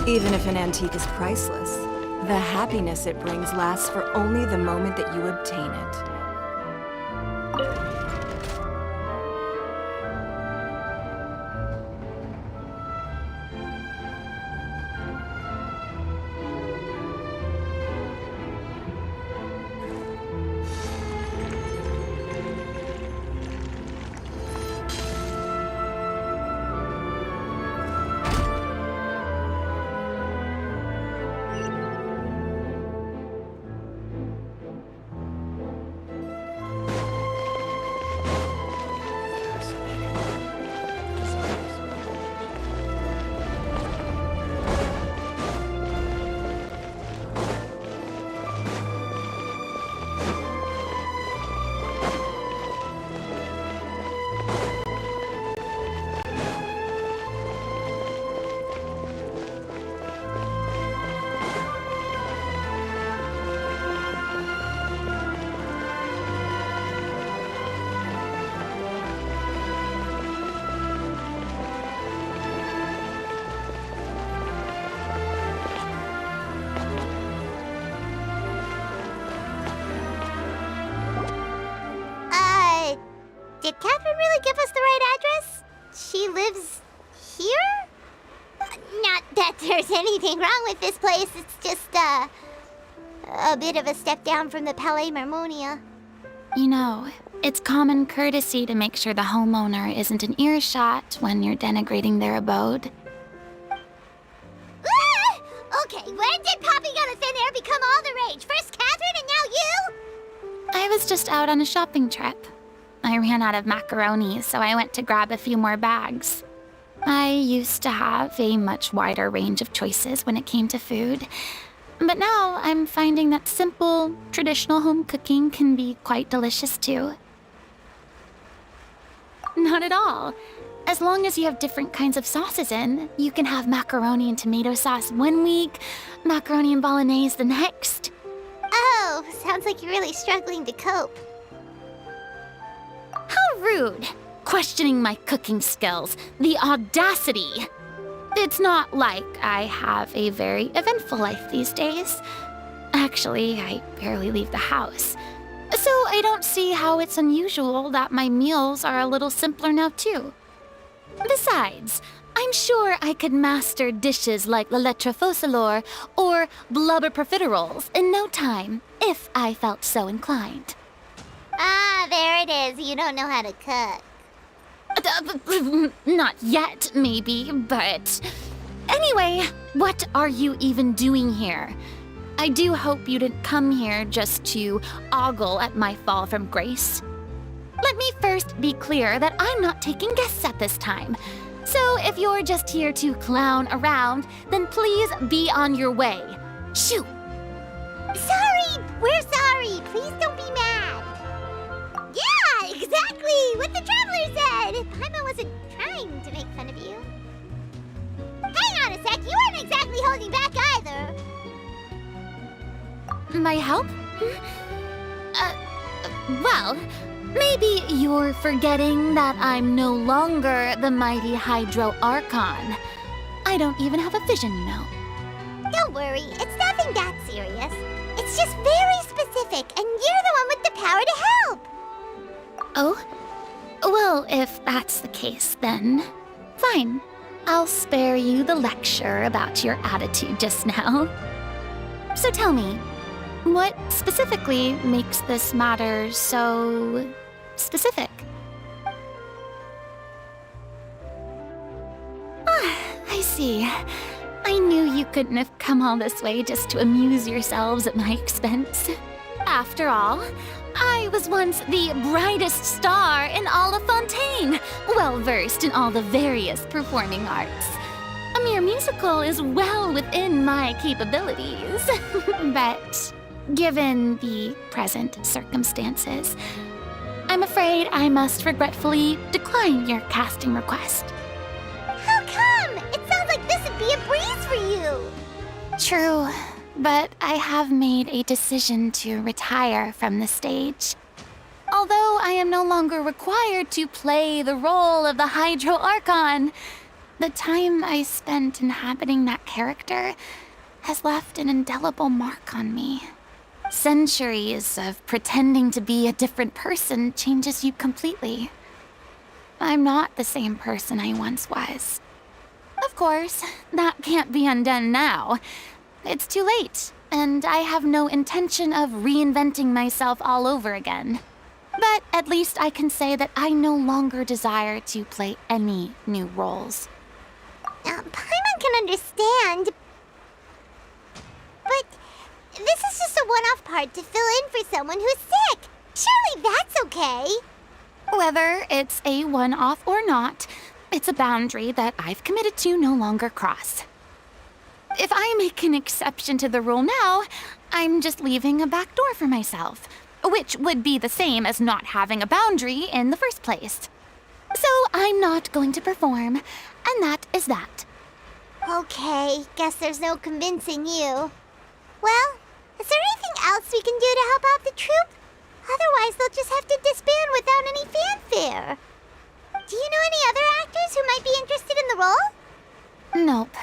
Even if an antique is priceless, the happiness it brings lasts for only the moment that you obtain it. Did Catherine really give us the right address? She lives here? Not that there's anything wrong with this place, it's just, a bit of a step down from the Palais Marmonia. You know, it's common courtesy to make sure the homeowner isn't in earshot when you're denigrating their abode. Ah! Okay, when did Popping on a Thin Air become all the rage? First Catherine and now you? I was just out on a shopping trip. I ran out of macaroni, so I went to grab a few more bags. I used to have a much wider range of choices when it came to food, but now I'm finding that simple, traditional home cooking can be quite delicious too. Not at all. As long as you have different kinds of sauces in, you can have macaroni and tomato sauce one week, macaroni and bolognese the next. Oh, sounds like you're really struggling to cope. How rude! Questioning my cooking skills. The audacity! It's not like I have a very eventful life these days. Actually, I barely leave the house. So I don't see how it's unusual that my meals are a little simpler now too. Besides, I'm sure I could master dishes like la lettre focilor or blubber profiteroles in no time, if I felt so inclined. Ah, there it is. You don't know how to cook. Not yet, maybe, but... Anyway, what are you even doing here? I do hope you didn't come here just to ogle at my fall from grace. Let me first be clear that I'm not taking guests at this time. So if you're just here to clown around, then please be on your way. Shoo! Sorry! We're sorry! Please don't be mad! Yeah, exactly! What the Traveler said! Paimon wasn't trying to make fun of you. Hang on a sec, you weren't exactly holding back either. My help? Well, maybe you're forgetting that I'm no longer the mighty Hydro Archon. I don't even have a vision, you know. Don't worry, it's nothing that serious. It's just very specific, and you're the one with the power to help. Oh? Well, if that's the case, then fine. I'll spare you the lecture about your attitude just now. So tell me, what specifically makes this matter so specific? Ah, I see. I knew you couldn't have come all this way just to amuse yourselves at my expense. After all, I was once the brightest star in all of Fontaine, well-versed in all the various performing arts. A mere musical is well within my capabilities, but given the present circumstances, I'm afraid I must regretfully decline your casting request. How come? It sounds like this would be a breeze for you. True, but I have made a decision to retire from the stage. Although I am no longer required to play the role of the Hydro Archon, The time I spent inhabiting that character has left an indelible mark on me. Centuries of pretending to be a different person changes you completely. I'm not the same person I once was. Of course, that can't be undone now. It's too late, and I have no intention of reinventing myself all over again. But at least I can say that I no longer desire to play any new roles. Paimon can understand, but this is just a one-off part to fill in for someone who's sick. Surely that's okay. Whether it's a one-off or not, it's a boundary that I've committed to no longer cross. If I make an exception to the rule now, I'm just leaving a back door for myself, which would be the same as not having a boundary in the first place. So I'm not going to perform, and that is that. Okay, guess there's no convincing you. Well, is there anything else we can do to help out the troupe? Otherwise, they'll just have to disband without any fanfare. Do you know any other actors who might be interested in the role? Nope.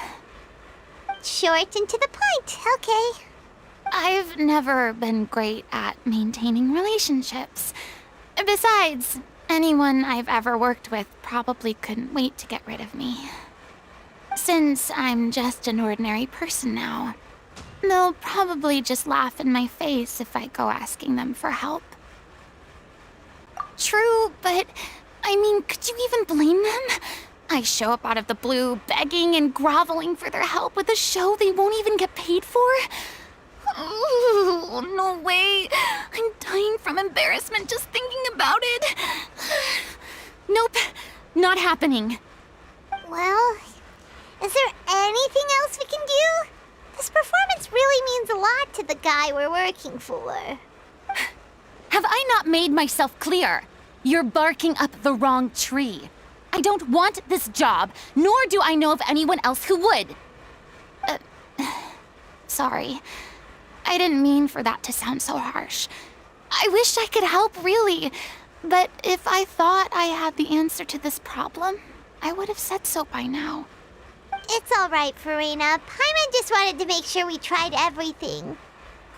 Short and to the point, okay. I've never been great at maintaining relationships. Besides, anyone I've ever worked with probably couldn't wait to get rid of me. Since I'm just an ordinary person now, they'll probably just laugh in my face if I go asking them for help. True, but I mean, could you even blame them? I show up out of the blue, begging and groveling for their help with a show they won't even get paid for? Oh, no way. I'm dying from embarrassment just thinking about it. Nope, not happening. Well, is there anything else we can do? This performance really means a lot to the guy we're working for. Have I not made myself clear? You're barking up the wrong tree. I don't want this job, nor do I know of anyone else who would. Sorry. I didn't mean for that to sound so harsh. I wish I could help, really. But if I thought I had the answer to this problem, I would have said so by now. It's all right, Farina. Paimon just wanted to make sure we tried everything.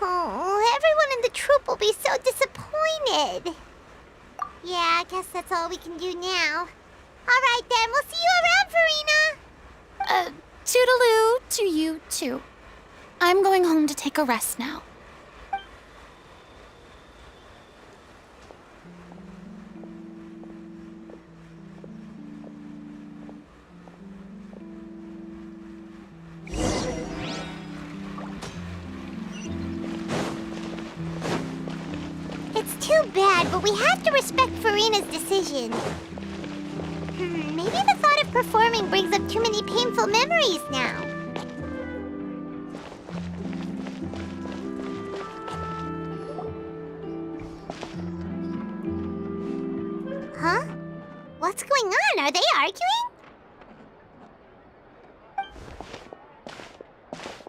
Oh, everyone in the troupe will be so disappointed. Yeah, I guess that's all we can do now. All right, then. We'll see you around, Farina. Toodaloo to you, too. I'm going home to take a rest now. It's too bad, but we have to respect Farina's decision. Maybe the thought of performing brings up too many painful memories now. Huh? What's going on? Are they arguing?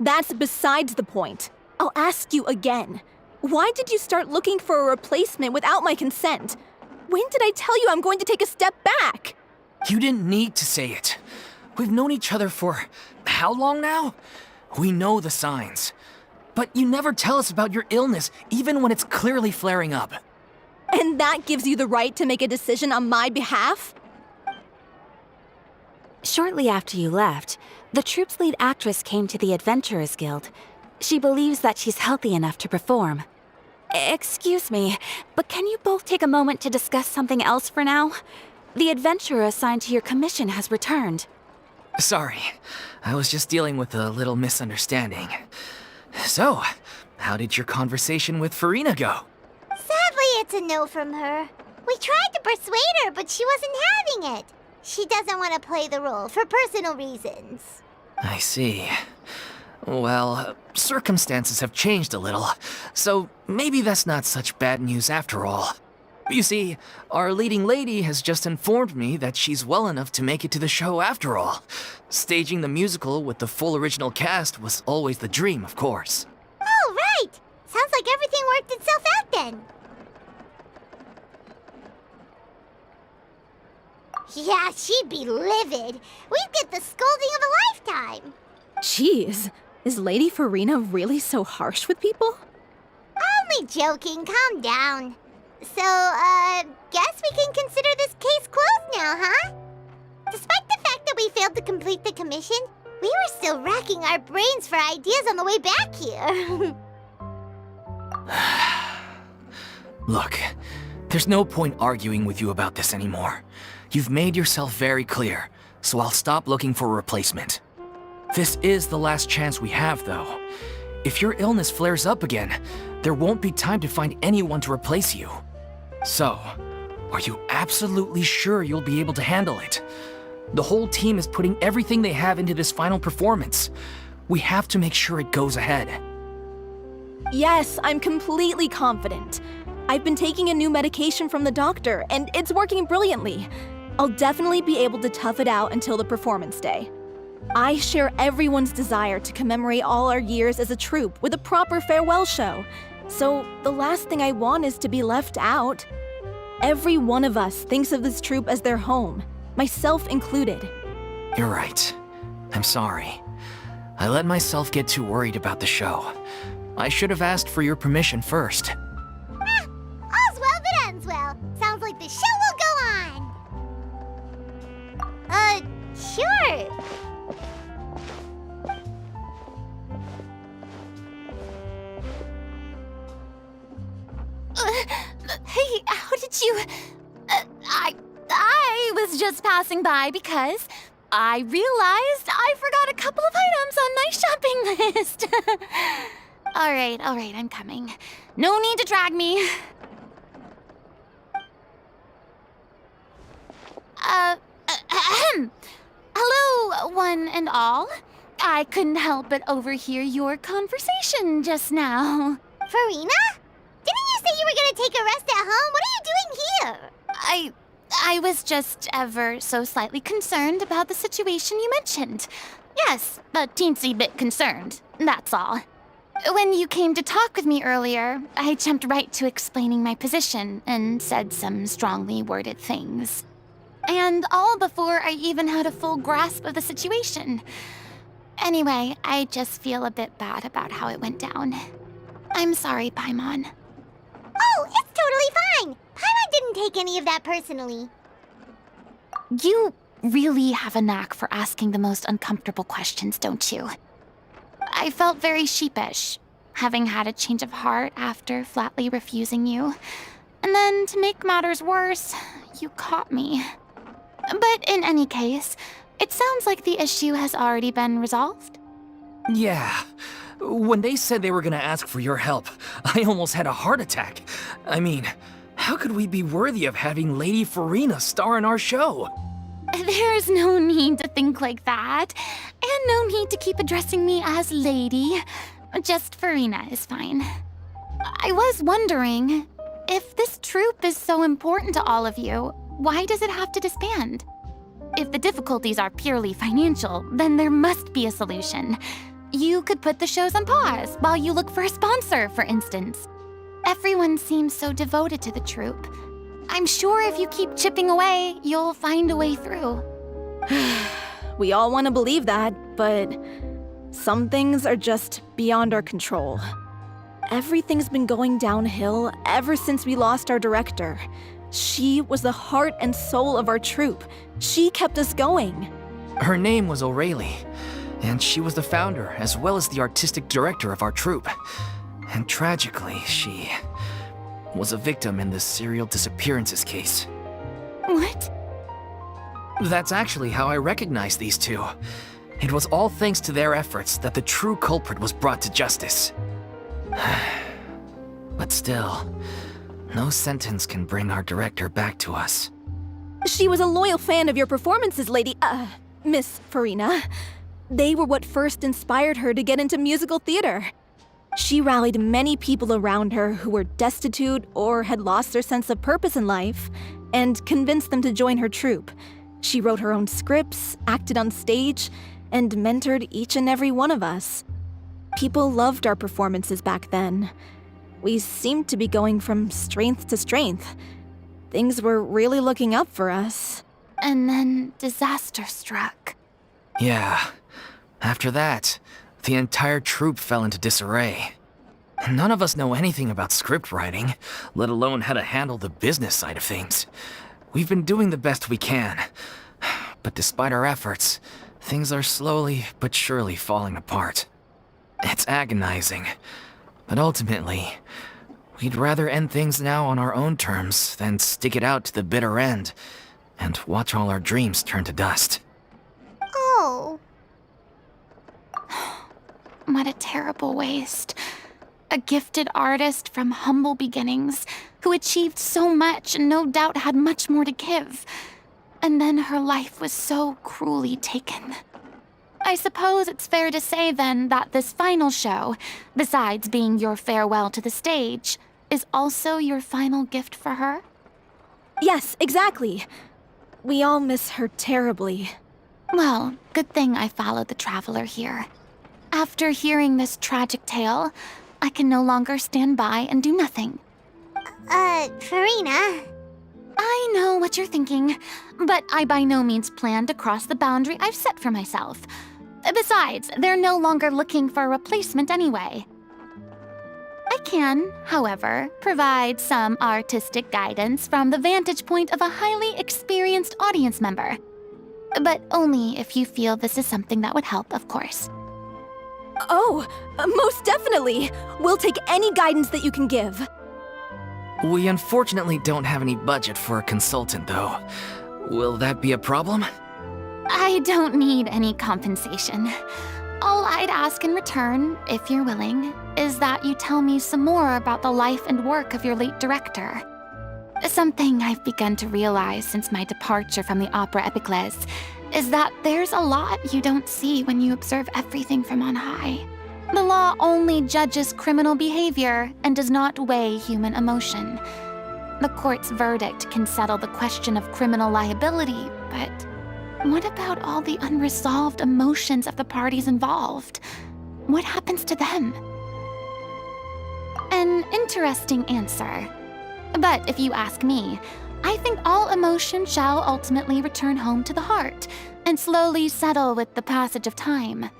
That's besides the point. I'll ask you again. Why did you start looking for a replacement without my consent? When did I tell you I'm going to take a step back? You didn't need to say it. We've known each other for how long now? We know the signs. But you never tell us about your illness, even when it's clearly flaring up. And that gives you the right to make a decision on my behalf? Shortly after you left, the troupe's lead actress came to the Adventurers Guild. She believes that she's healthy enough to perform. Excuse me, but can you both take a moment to discuss something else for now? The adventurer assigned to your commission has returned. Sorry, I was just dealing with a little misunderstanding. So, how did your conversation with Farina go? Sadly, it's a no from her. We tried to persuade her, but she wasn't having it. She doesn't want to play the role for personal reasons. I see. Well, circumstances have changed a little, so maybe that's not such bad news after all. You see, our leading lady has just informed me that she's well enough to make it to the show after all. Staging the musical with the full original cast was always the dream, of course. Oh, right! Sounds like everything worked itself out then. Yeah, she'd be livid. We'd get the scolding of a lifetime. Jeez, is Lady Farina really so harsh with people? Only joking, calm down. So, guess we can consider this case closed now, huh? Despite the fact that we failed to complete the commission, we were still racking our brains for ideas on the way back here. Look, there's no point arguing with you about this anymore. You've made yourself very clear, so I'll stop looking for a replacement. This is the last chance we have, though. If your illness flares up again, there won't be time to find anyone to replace you. So, are you absolutely sure you'll be able to handle it? The whole team is putting everything they have into this final performance. We have to make sure it goes ahead. Yes, I'm completely confident. I've been taking a new medication from the doctor, and it's working brilliantly. I'll definitely be able to tough it out until the performance day. I share everyone's desire to commemorate all our years as a troupe with a proper farewell show. So the last thing I want is to be left out. Every one of us thinks of this troupe as their home, myself included. You're right. I'm sorry. I let myself get too worried about the show. I should have asked for your permission first. All's well that ends well. Sounds like the show will go on. Sure. Hey, how did you... I was just passing by because I realized I forgot a couple of items on my shopping list. All right, I'm coming. No need to drag me. Hello, one and all. I couldn't help but overhear your conversation just now. Farina? Didn't you say you were gonna take a rest at home? What are you doing here? I was just ever so slightly concerned about the situation you mentioned. Yes, a teensy bit concerned, that's all. When you came to talk with me earlier, I jumped right to explaining my position and said some strongly worded things. And all before I even had a full grasp of the situation. Anyway, I just feel a bit bad about how it went down. I'm sorry, Paimon. Oh, it's totally fine. Paimon didn't take any of that personally. You really have a knack for asking the most uncomfortable questions, don't you? I felt very sheepish, having had a change of heart after flatly refusing you. And then, to make matters worse, you caught me. But in any case, it sounds like the issue has already been resolved. Yeah. When they said they were gonna ask for your help, I almost had a heart attack. I mean, how could we be worthy of having Lady Farina star in our show? There's no need to think like that, and no need to keep addressing me as Lady. Just Farina is fine. I was wondering, if this troupe is so important to all of you, why does it have to disband? If the difficulties are purely financial, then there must be a solution. You could put the shows on pause while you look for a sponsor, for instance. Everyone seems so devoted to the troupe. I'm sure if you keep chipping away, you'll find a way through. We all want to believe that, but some things are just beyond our control. Everything's been going downhill ever since we lost our director. She was the heart and soul of our troupe. She kept us going. Her name was O'Reilly, and she was the founder as well as the artistic director of our troupe. And tragically, she was a victim in the serial disappearances case. What? That's actually how I recognized these two. It was all thanks to their efforts that the true culprit was brought to justice. But still, no sentence can bring our director back to us. She was a loyal fan of your performances, Miss Farina. They were what first inspired her to get into musical theater. She rallied many people around her who were destitute or had lost their sense of purpose in life, and convinced them to join her troupe. She wrote her own scripts, acted on stage, and mentored each and every one of us. People loved our performances back then. We seemed to be going from strength to strength. Things were really looking up for us. and then disaster struck. Yeah. After that, the entire troupe fell into disarray. None of us know anything about script writing, let alone how to handle the business side of things. We've been doing the best we can. But despite our efforts, things are slowly but surely falling apart. It's agonizing. But ultimately, we'd rather end things now on our own terms than stick it out to the bitter end and watch all our dreams turn to dust. Oh. What a terrible waste. A gifted artist from humble beginnings who achieved so much and no doubt had much more to give. And then her life was so cruelly taken. I suppose it's fair to say then that this final show, besides being your farewell to the stage, is also your final gift for her? Yes, exactly. We all miss her terribly. Well, good thing I followed the traveler here. After hearing this tragic tale, I can no longer stand by and do nothing. Farina. I know what you're thinking, but I by no means plan to cross the boundary I've set for myself. Besides, they're no longer looking for a replacement anyway. I can, however, provide some artistic guidance from the vantage point of a highly experienced audience member. But only if you feel this is something that would help, of course. Oh, most definitely! We'll take any guidance that you can give. We unfortunately don't have any budget for a consultant, though. Will that be a problem? I don't need any compensation. All I'd ask in return, if you're willing, is that you tell me some more about the life and work of your late director. Something I've begun to realize since my departure from the Opera Epiclese is that there's a lot you don't see when you observe everything from on high. The law only judges criminal behavior and does not weigh human emotion. The court's verdict can settle the question of criminal liability, but what about all the unresolved emotions of the parties involved? What happens to them? An interesting answer. But if you ask me, I think all emotion shall ultimately return home to the heart and slowly settle with the passage of time.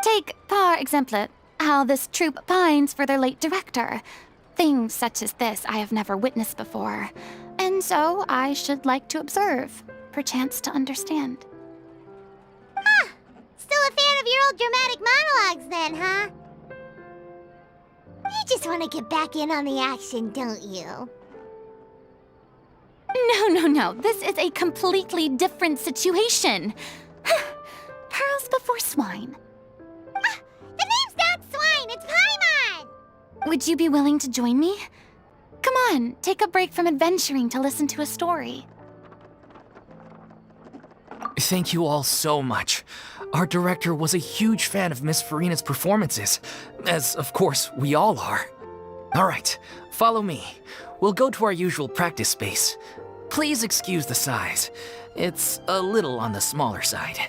Take, par exemple, how this troupe pines for their late director. Things such as this I have never witnessed before, and so I should like to observe, perchance to understand. Still a fan of your old dramatic monologues then, huh? You just want to get back in on the action, don't you? No. This is a completely different situation. Pearls before swine. The name's not Swine, it's Paimon! Would you be willing to join me? Come on, take a break from adventuring to listen to a story. Thank you all so much. Our director was a huge fan of Miss Farina's performances, as of course we all are. All right, follow me. We'll go to our usual practice space. Please excuse the size. It's a little on the smaller side.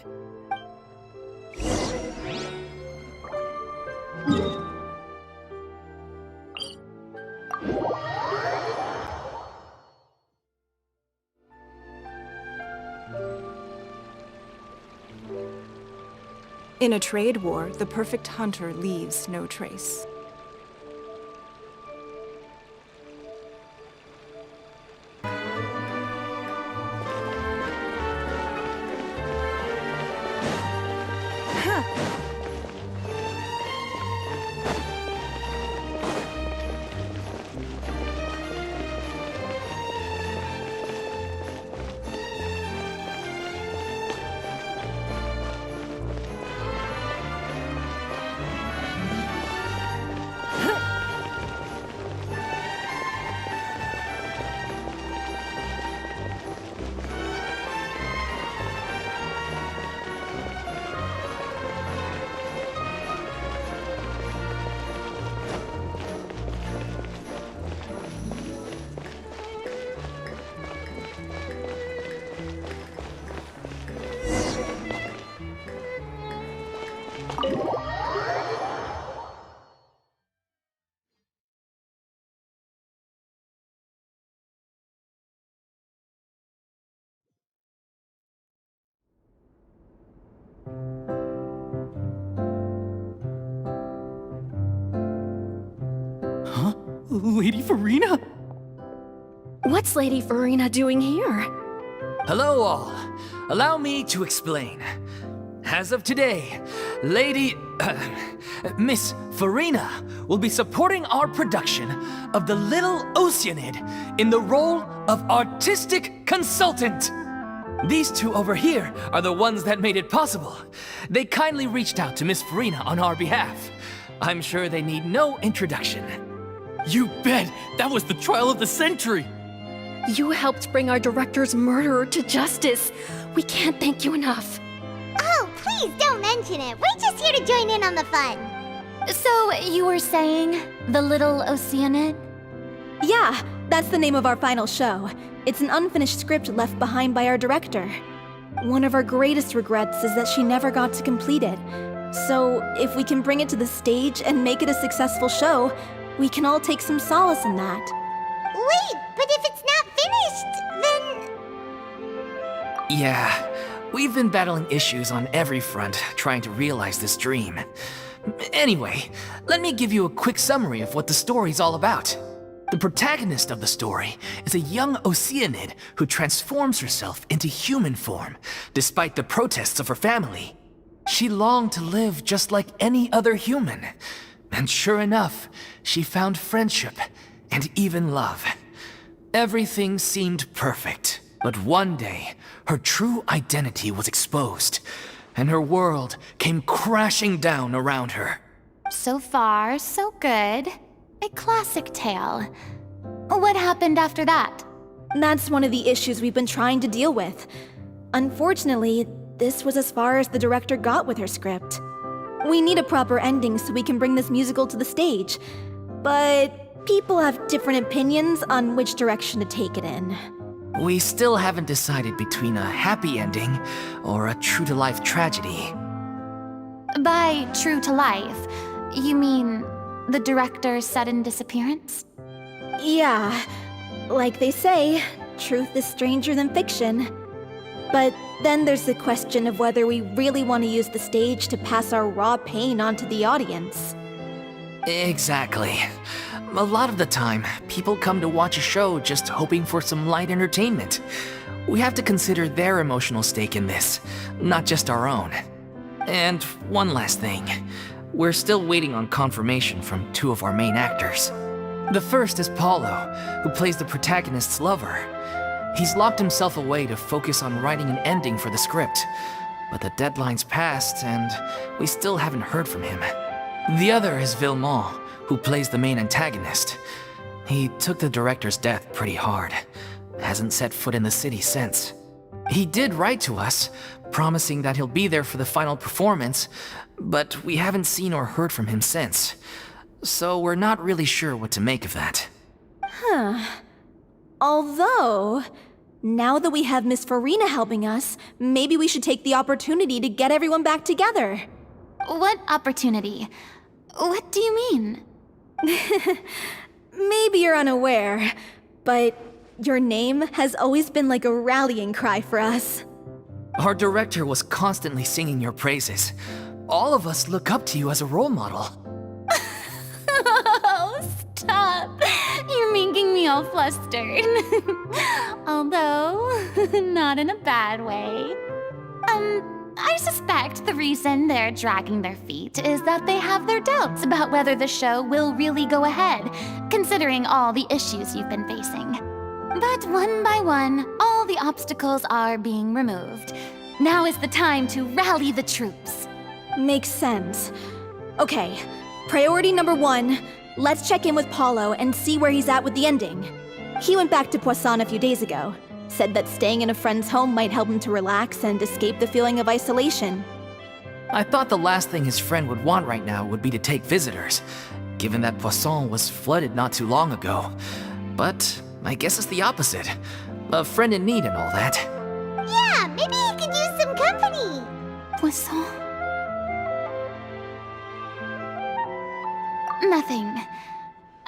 In a trade war, the perfect hunter leaves no trace. Lady Farina? What's Lady Farina doing here? Hello all. Allow me to explain. As of today, Miss Farina will be supporting our production of The Little Oceanid in the role of artistic consultant. These two over here are the ones that made it possible. They kindly reached out to Miss Farina on our behalf. I'm sure they need no introduction. You bet! That was the trial of the century! You helped bring our director's murderer to justice. We can't thank you enough. Oh, please don't mention it. We're just here to join in on the fun. So, you were saying The Little Oceanid? Yeah, that's the name of our final show. It's an unfinished script left behind by our director. One of our greatest regrets is that she never got to complete it. So, if we can bring it to the stage and make it a successful show, we can all take some solace in that. Wait, but if it's not finished, then... Yeah, we've been battling issues on every front trying to realize this dream. Anyway, let me give you a quick summary of what the story's all about. The protagonist of the story is a young Oceanid who transforms herself into human form, despite the protests of her family. She longed to live just like any other human. And sure enough, she found friendship and even love. Everything seemed perfect. But one day, her true identity was exposed, and her world came crashing down around her. So far, so good. A classic tale. What happened after that? That's one of the issues we've been trying to deal with. Unfortunately, this was as far as the director got with her script. We need a proper ending so we can bring this musical to the stage. But people have different opinions on which direction to take it in. We still haven't decided between a happy ending or a true-to-life tragedy. By true to life, you mean the director's sudden disappearance? Yeah, like they say, truth is stranger than fiction. But then there's the question of whether we really want to use the stage to pass our raw pain onto the audience. Exactly. A lot of the time, people come to watch a show just hoping for some light entertainment. We have to consider their emotional stake in this, not just our own. And one last thing. We're still waiting on confirmation from two of our main actors. The first is Paulo, who plays the protagonist's lover. He's locked himself away to focus on writing an ending for the script, but the deadline's passed and we still haven't heard from him. The other is Villemont, who plays the main antagonist. He took the director's death pretty hard. Hasn't set foot in the city since. He did write to us, promising that he'll be there for the final performance, but we haven't seen or heard from him since. So we're not really sure what to make of that. Although, now that we have Miss Farina helping us, maybe we should take the opportunity to get everyone back together. What opportunity? What do you mean? Maybe you're unaware, but your name has always been like a rallying cry for us. Our director was constantly singing your praises. All of us look up to you as a role model. Oh, stop! You're making me all flustered. Although, not in a bad way. I suspect the reason they're dragging their feet is that they have their doubts about whether the show will really go ahead, considering all the issues you've been facing. But one by one, all the obstacles are being removed. Now is the time to rally the troops. Makes sense. Okay, priority number 1, let's check in with Paulo and see where he's at with the ending. He went back to Poisson a few days ago. Said that staying in a friend's home might help him to relax and escape the feeling of isolation. I thought the last thing his friend would want right now would be to take visitors, given that Poisson was flooded not too long ago. But I guess it's the opposite. A friend in need and all that. Yeah, maybe he could use some company. Poisson? Nothing.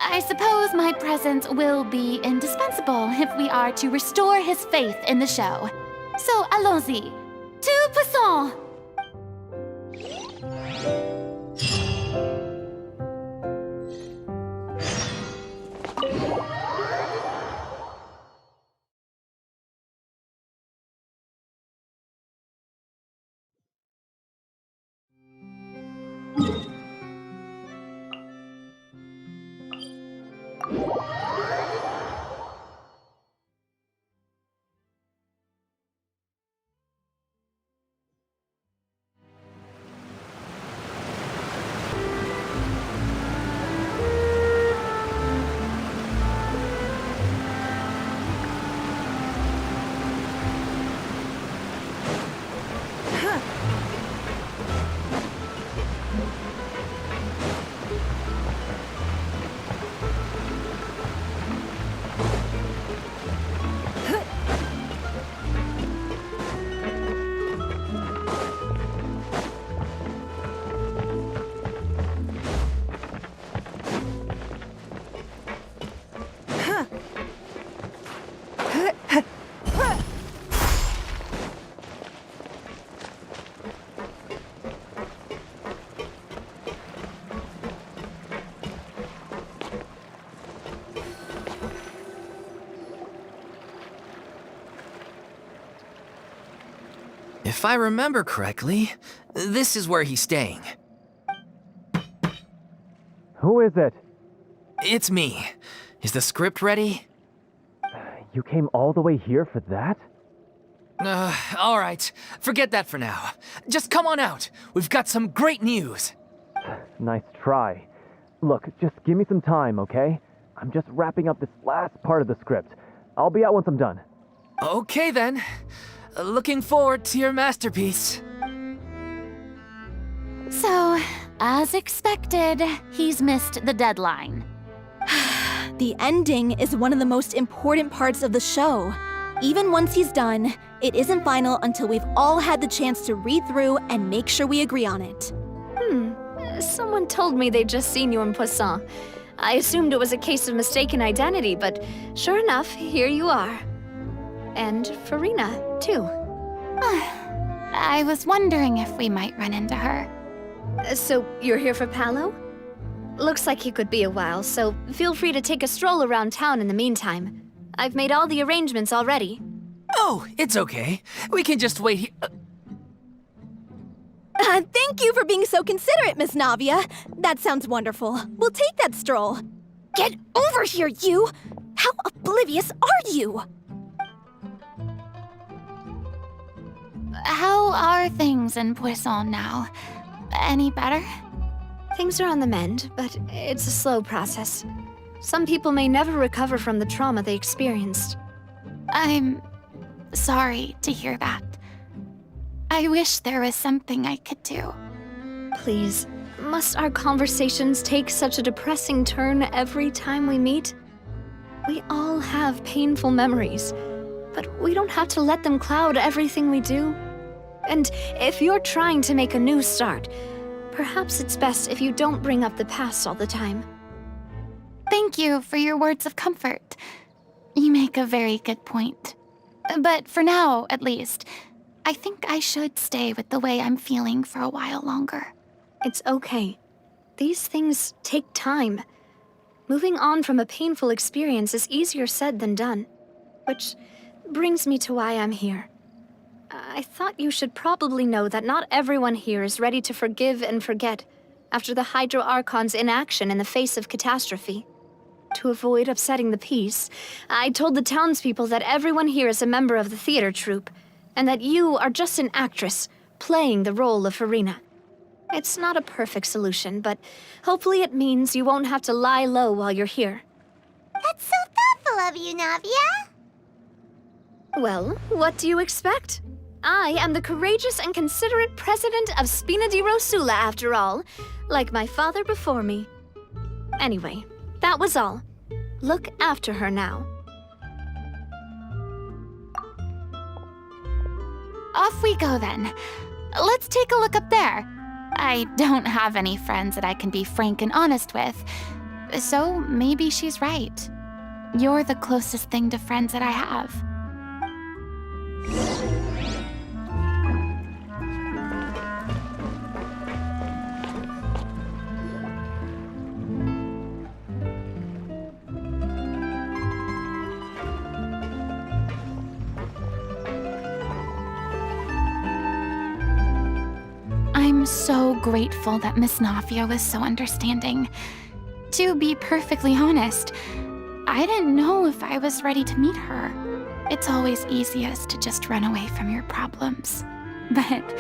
I suppose my presence will be indispensable if we are to restore his faith in the show. So allons-y. To Poisson! If I remember correctly, this is where he's staying. Who is it? It's me. Is the script ready? You came all the way here for that? Alright. Forget that for now. Just come on out. We've got some great news. Nice try. Look, just give me some time, okay? I'm just wrapping up this last part of the script. I'll be out once I'm done. Okay then. Looking forward to your masterpiece. So, as expected, he's missed the deadline. The ending is one of the most important parts of the show. Even once he's done, it isn't final until we've all had the chance to read through and make sure we agree on it. Someone told me they'd just seen you in Poisson. I assumed it was a case of mistaken identity, but sure enough, here you are. And Farina, too. I was wondering if we might run into her. So, you're here for Paolo? Looks like he could be a while, so feel free to take a stroll around town in the meantime. I've made all the arrangements already. Oh, it's okay. We can just wait here. Thank you for being so considerate, Miss Navia. That sounds wonderful. We'll take that stroll. Get over here, you! How oblivious are you? How are things in Poisson now? Any better? Things are on the mend, but it's a slow process. Some people may never recover from the trauma they experienced. I'm sorry to hear that. I wish there was something I could do. Please, must our conversations take such a depressing turn every time we meet? We all have painful memories, but we don't have to let them cloud everything we do. And if you're trying to make a new start, perhaps it's best if you don't bring up the past all the time. Thank you for your words of comfort. You make a very good point. But for now, at least, I think I should stay with the way I'm feeling for a while longer. It's okay. These things take time. Moving on from a painful experience is easier said than done. Which brings me to why I'm here. I thought you should probably know that not everyone here is ready to forgive and forget after the Hydro Archon's inaction in the face of catastrophe. To avoid upsetting the peace, I told the townspeople that everyone here is a member of the theater troupe, and that you are just an actress playing the role of Farina. It's not a perfect solution, but hopefully it means you won't have to lie low while you're here. That's so thoughtful of you, Navia. Well, what do you expect? I am the courageous and considerate president of Spina di Rosula, after all, like my father before me. Anyway, that was all. Look after her now. Off we go then. Let's take a look up there. I don't have any friends that I can be frank and honest with, so maybe she's right. You're the closest thing to friends that I have. I'm so grateful that Miss Nafia was so understanding. To be perfectly honest, I didn't know if I was ready to meet her. It's always easiest to just run away from your problems. But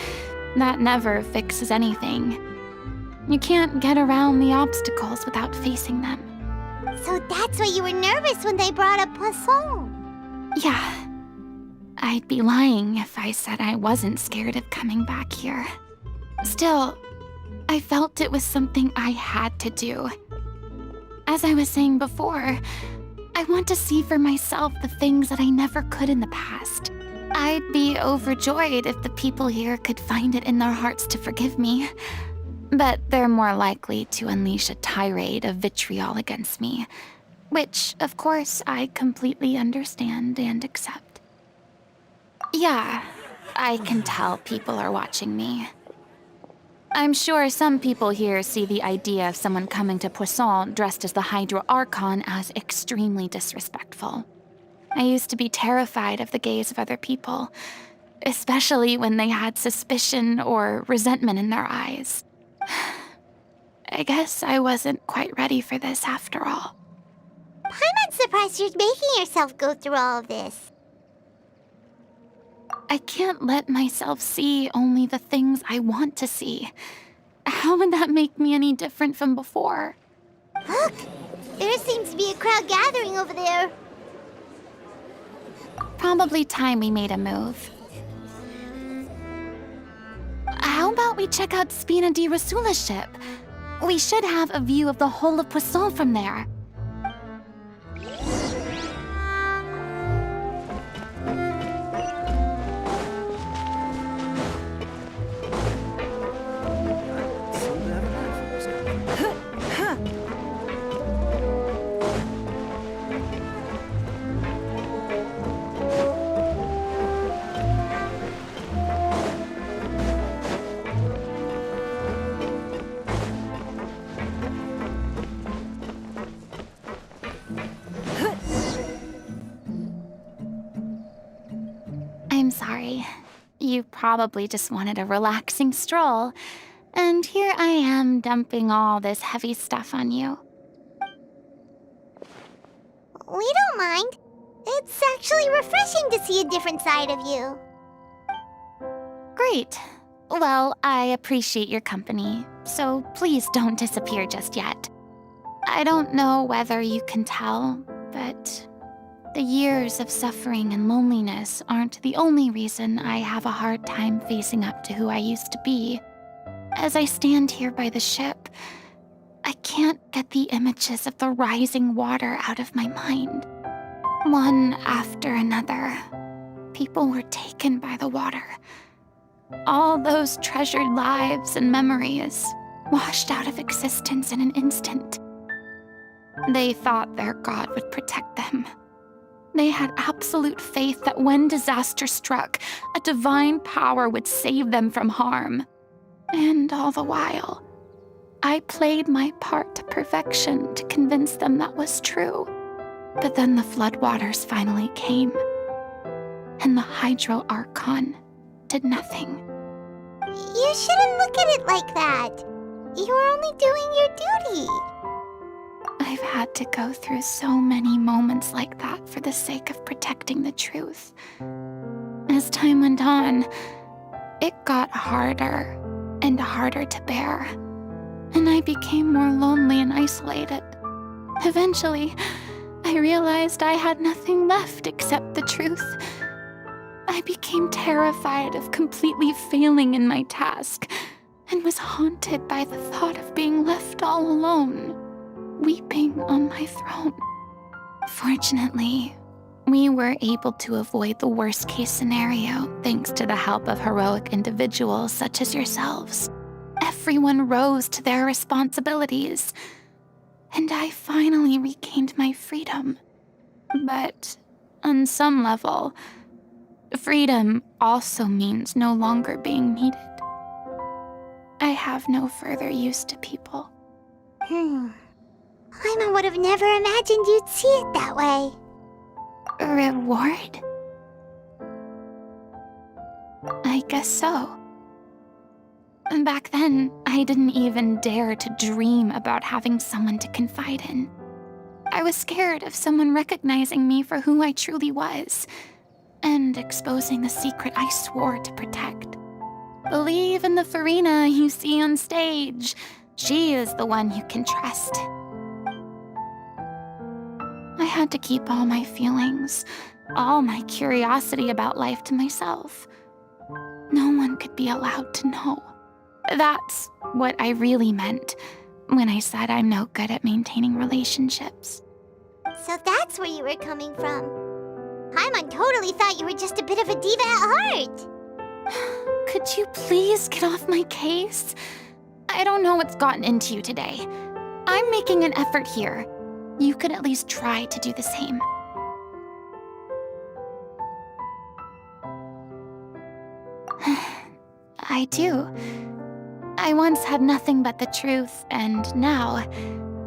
that never fixes anything. You can't get around the obstacles without facing them. So that's why you were nervous when they brought up Poisson. Yeah. I'd be lying if I said I wasn't scared of coming back here. Still, I felt it was something I had to do. As I was saying before, I want to see for myself the things that I never could in the past. I'd be overjoyed if the people here could find it in their hearts to forgive me. But they're more likely to unleash a tirade of vitriol against me, which, of course, I completely understand and accept. Yeah, I can tell people are watching me. I'm sure some people here see the idea of someone coming to Poisson dressed as the Hydro Archon as extremely disrespectful. I used to be terrified of the gaze of other people, especially when they had suspicion or resentment in their eyes. I guess I wasn't quite ready for this after all. I'm surprised you're making yourself go through all of this. I can't let myself see only the things I want to see. How would that make me any different from before? Look! There seems to be a crowd gathering over there. Probably time we made a move. How about we check out Spina di Rasula's ship? We should have a view of the whole of Poisson from there. I'm sorry. You probably just wanted a relaxing stroll, and here I am dumping all this heavy stuff on you. We don't mind. It's actually refreshing to see a different side of you. Great. Well, I appreciate your company, so please don't disappear just yet. I don't know whether you can tell, but the years of suffering and loneliness aren't the only reason I have a hard time facing up to who I used to be. As I stand here by the ship, I can't get the images of the rising water out of my mind. One after another, people were taken by the water. All those treasured lives and memories washed out of existence in an instant. They thought their God would protect them. They had absolute faith that when disaster struck, a divine power would save them from harm. And all the while, I played my part to perfection to convince them that was true. But then the floodwaters finally came, and the Hydro Archon did nothing. You shouldn't look at it like that. You're only doing your duty. I've had to go through so many moments like that for the sake of protecting the truth. As time went on, it got harder and harder to bear, and I became more lonely and isolated. Eventually, I realized I had nothing left except the truth. I became terrified of completely failing in my task, and was haunted by the thought of being left all alone, weeping on my throne. Fortunately, we were able to avoid the worst-case scenario thanks to the help of heroic individuals such as yourselves. Everyone rose to their responsibilities, and I finally regained my freedom. But on some level, freedom also means no longer being needed. I have no further use to people. Paimon would have never imagined you'd see it that way. Reward? I guess so. Back then, I didn't even dare to dream about having someone to confide in. I was scared of someone recognizing me for who I truly was, and exposing the secret I swore to protect. Believe in the Farina you see on stage. She is the one you can trust. I had to keep all my feelings, all my curiosity about life to myself. No one could be allowed to know. That's what I really meant when I said I'm no good at maintaining relationships. So that's where you were coming from. Paimon totally thought you were just a bit of a diva at heart. Could you please get off my case? I don't know what's gotten into you today. I'm making an effort here. You could at least try to do the same. I do. I once had nothing but the truth, and now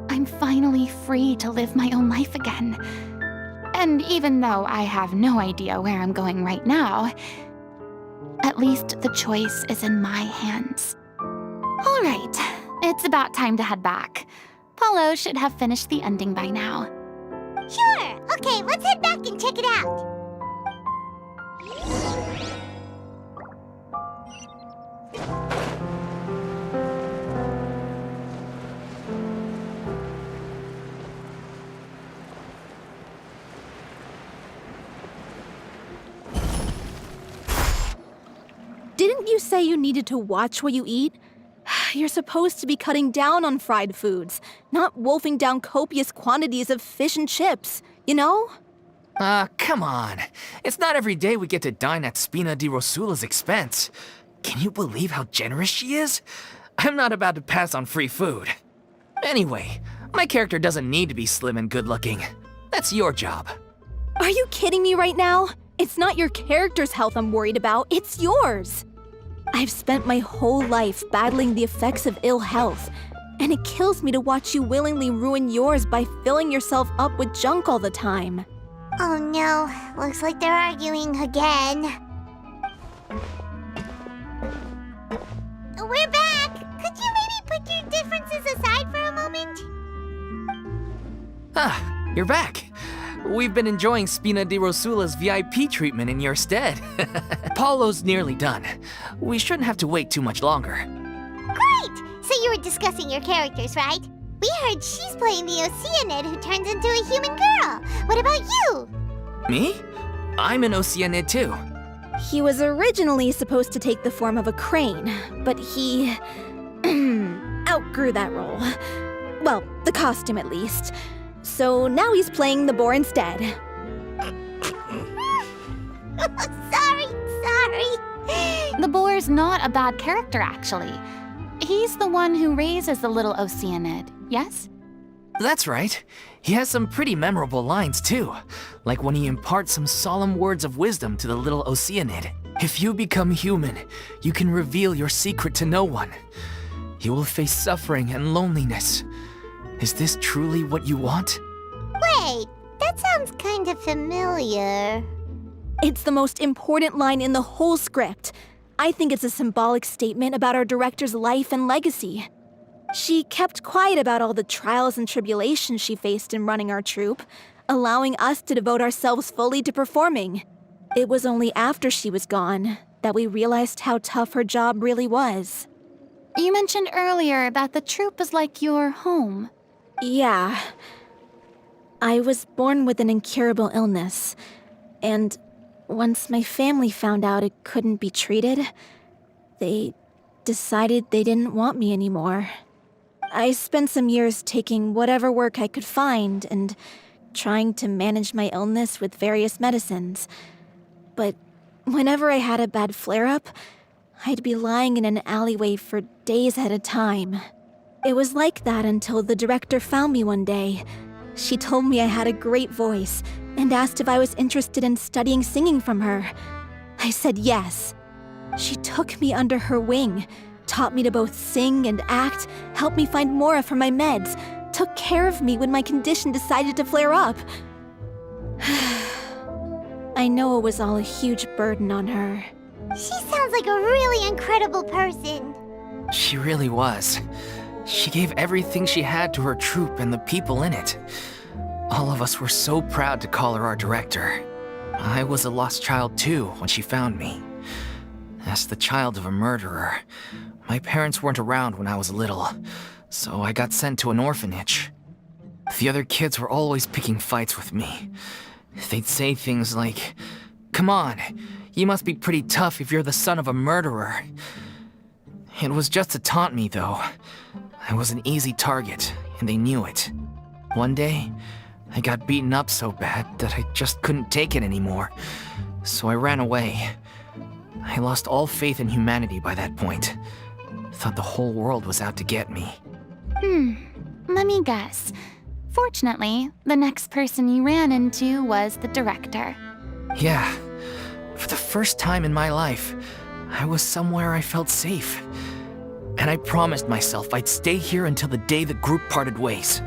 I'm finally free to live my own life again. And even though I have no idea where I'm going right now, At least the choice is in my hands. All right, it's about time to head back. Paulo should have finished the ending by now. Sure. Okay, let's head back and check it out. Didn't you say you needed to watch what you eat? You're supposed to be cutting down on fried foods, not wolfing down copious quantities of fish and chips, you know? Come on. It's not every day we get to dine at Spina di Rosula's expense. Can you believe how generous she is? I'm not about to pass on free food. Anyway, my character doesn't need to be slim and good-looking. That's your job. Are you kidding me right now? It's not your character's health I'm worried about, it's yours. I've spent my whole life battling the effects of ill health, and it kills me to watch you willingly ruin yours by filling yourself up with junk all the time. Oh no, looks like they're arguing again. We're back! Could you maybe put your differences aside for a moment? Ah, you're back. We've been enjoying Spina di Rosula's VIP treatment in your stead. Paulo's nearly done. We shouldn't have to wait too much longer. Great! So you were discussing your characters, right? We heard she's playing the Oceanid who turns into a human girl. What about you? Me? I'm an Oceanid too. He was originally supposed to take the form of a crane, but he outgrew that role. Well, the costume at least. So now he's playing the boar instead. Sorry. The boar's not a bad character, actually. He's the one who raises the little Oceanid, yes? That's right. He has some pretty memorable lines too, like when he imparts some solemn words of wisdom to the little Oceanid. If you become human, you can reveal your secret to no one. You will face suffering and loneliness. Is this truly what you want? Wait, that sounds kind of familiar. It's the most important line in the whole script. I think it's a symbolic statement about our director's life and legacy. She kept quiet about all the trials and tribulations she faced in running our troupe, allowing us to devote ourselves fully to performing. It was only after she was gone that we realized how tough her job really was. You mentioned earlier that the troupe is like your home. Yeah. I was born with an incurable illness, and once my family found out it couldn't be treated, they decided they didn't want me anymore. I spent some years taking whatever work I could find and trying to manage my illness with various medicines. But whenever I had a bad flare-up, I'd be lying in an alleyway for days at a time. It was like that until the director found me one day. She told me I had a great voice and asked if I was interested in studying singing from her. I said yes. She took me under her wing, taught me to both sing and act, helped me find Mora for my meds, took care of me when my condition decided to flare up. I know it was all a huge burden on her. She sounds like a really incredible person. She really was. She gave everything she had to her troupe and the people in it. All of us were so proud to call her our director. I was a lost child too when she found me. As the child of a murderer, my parents weren't around when I was little, so I got sent to an orphanage. The other kids were always picking fights with me. They'd say things like, "Come on, you must be pretty tough if you're the son of a murderer." It was just to taunt me, though. I was an easy target, and they knew it. One day, I got beaten up so bad that I just couldn't take it anymore, so I ran away. I lost all faith in humanity by that point. Thought the whole world was out to get me. Let me guess. Fortunately, the next person you ran into was the director. Yeah, for the first time in my life, I was somewhere I felt safe. And I promised myself I'd stay here until the day the group parted ways.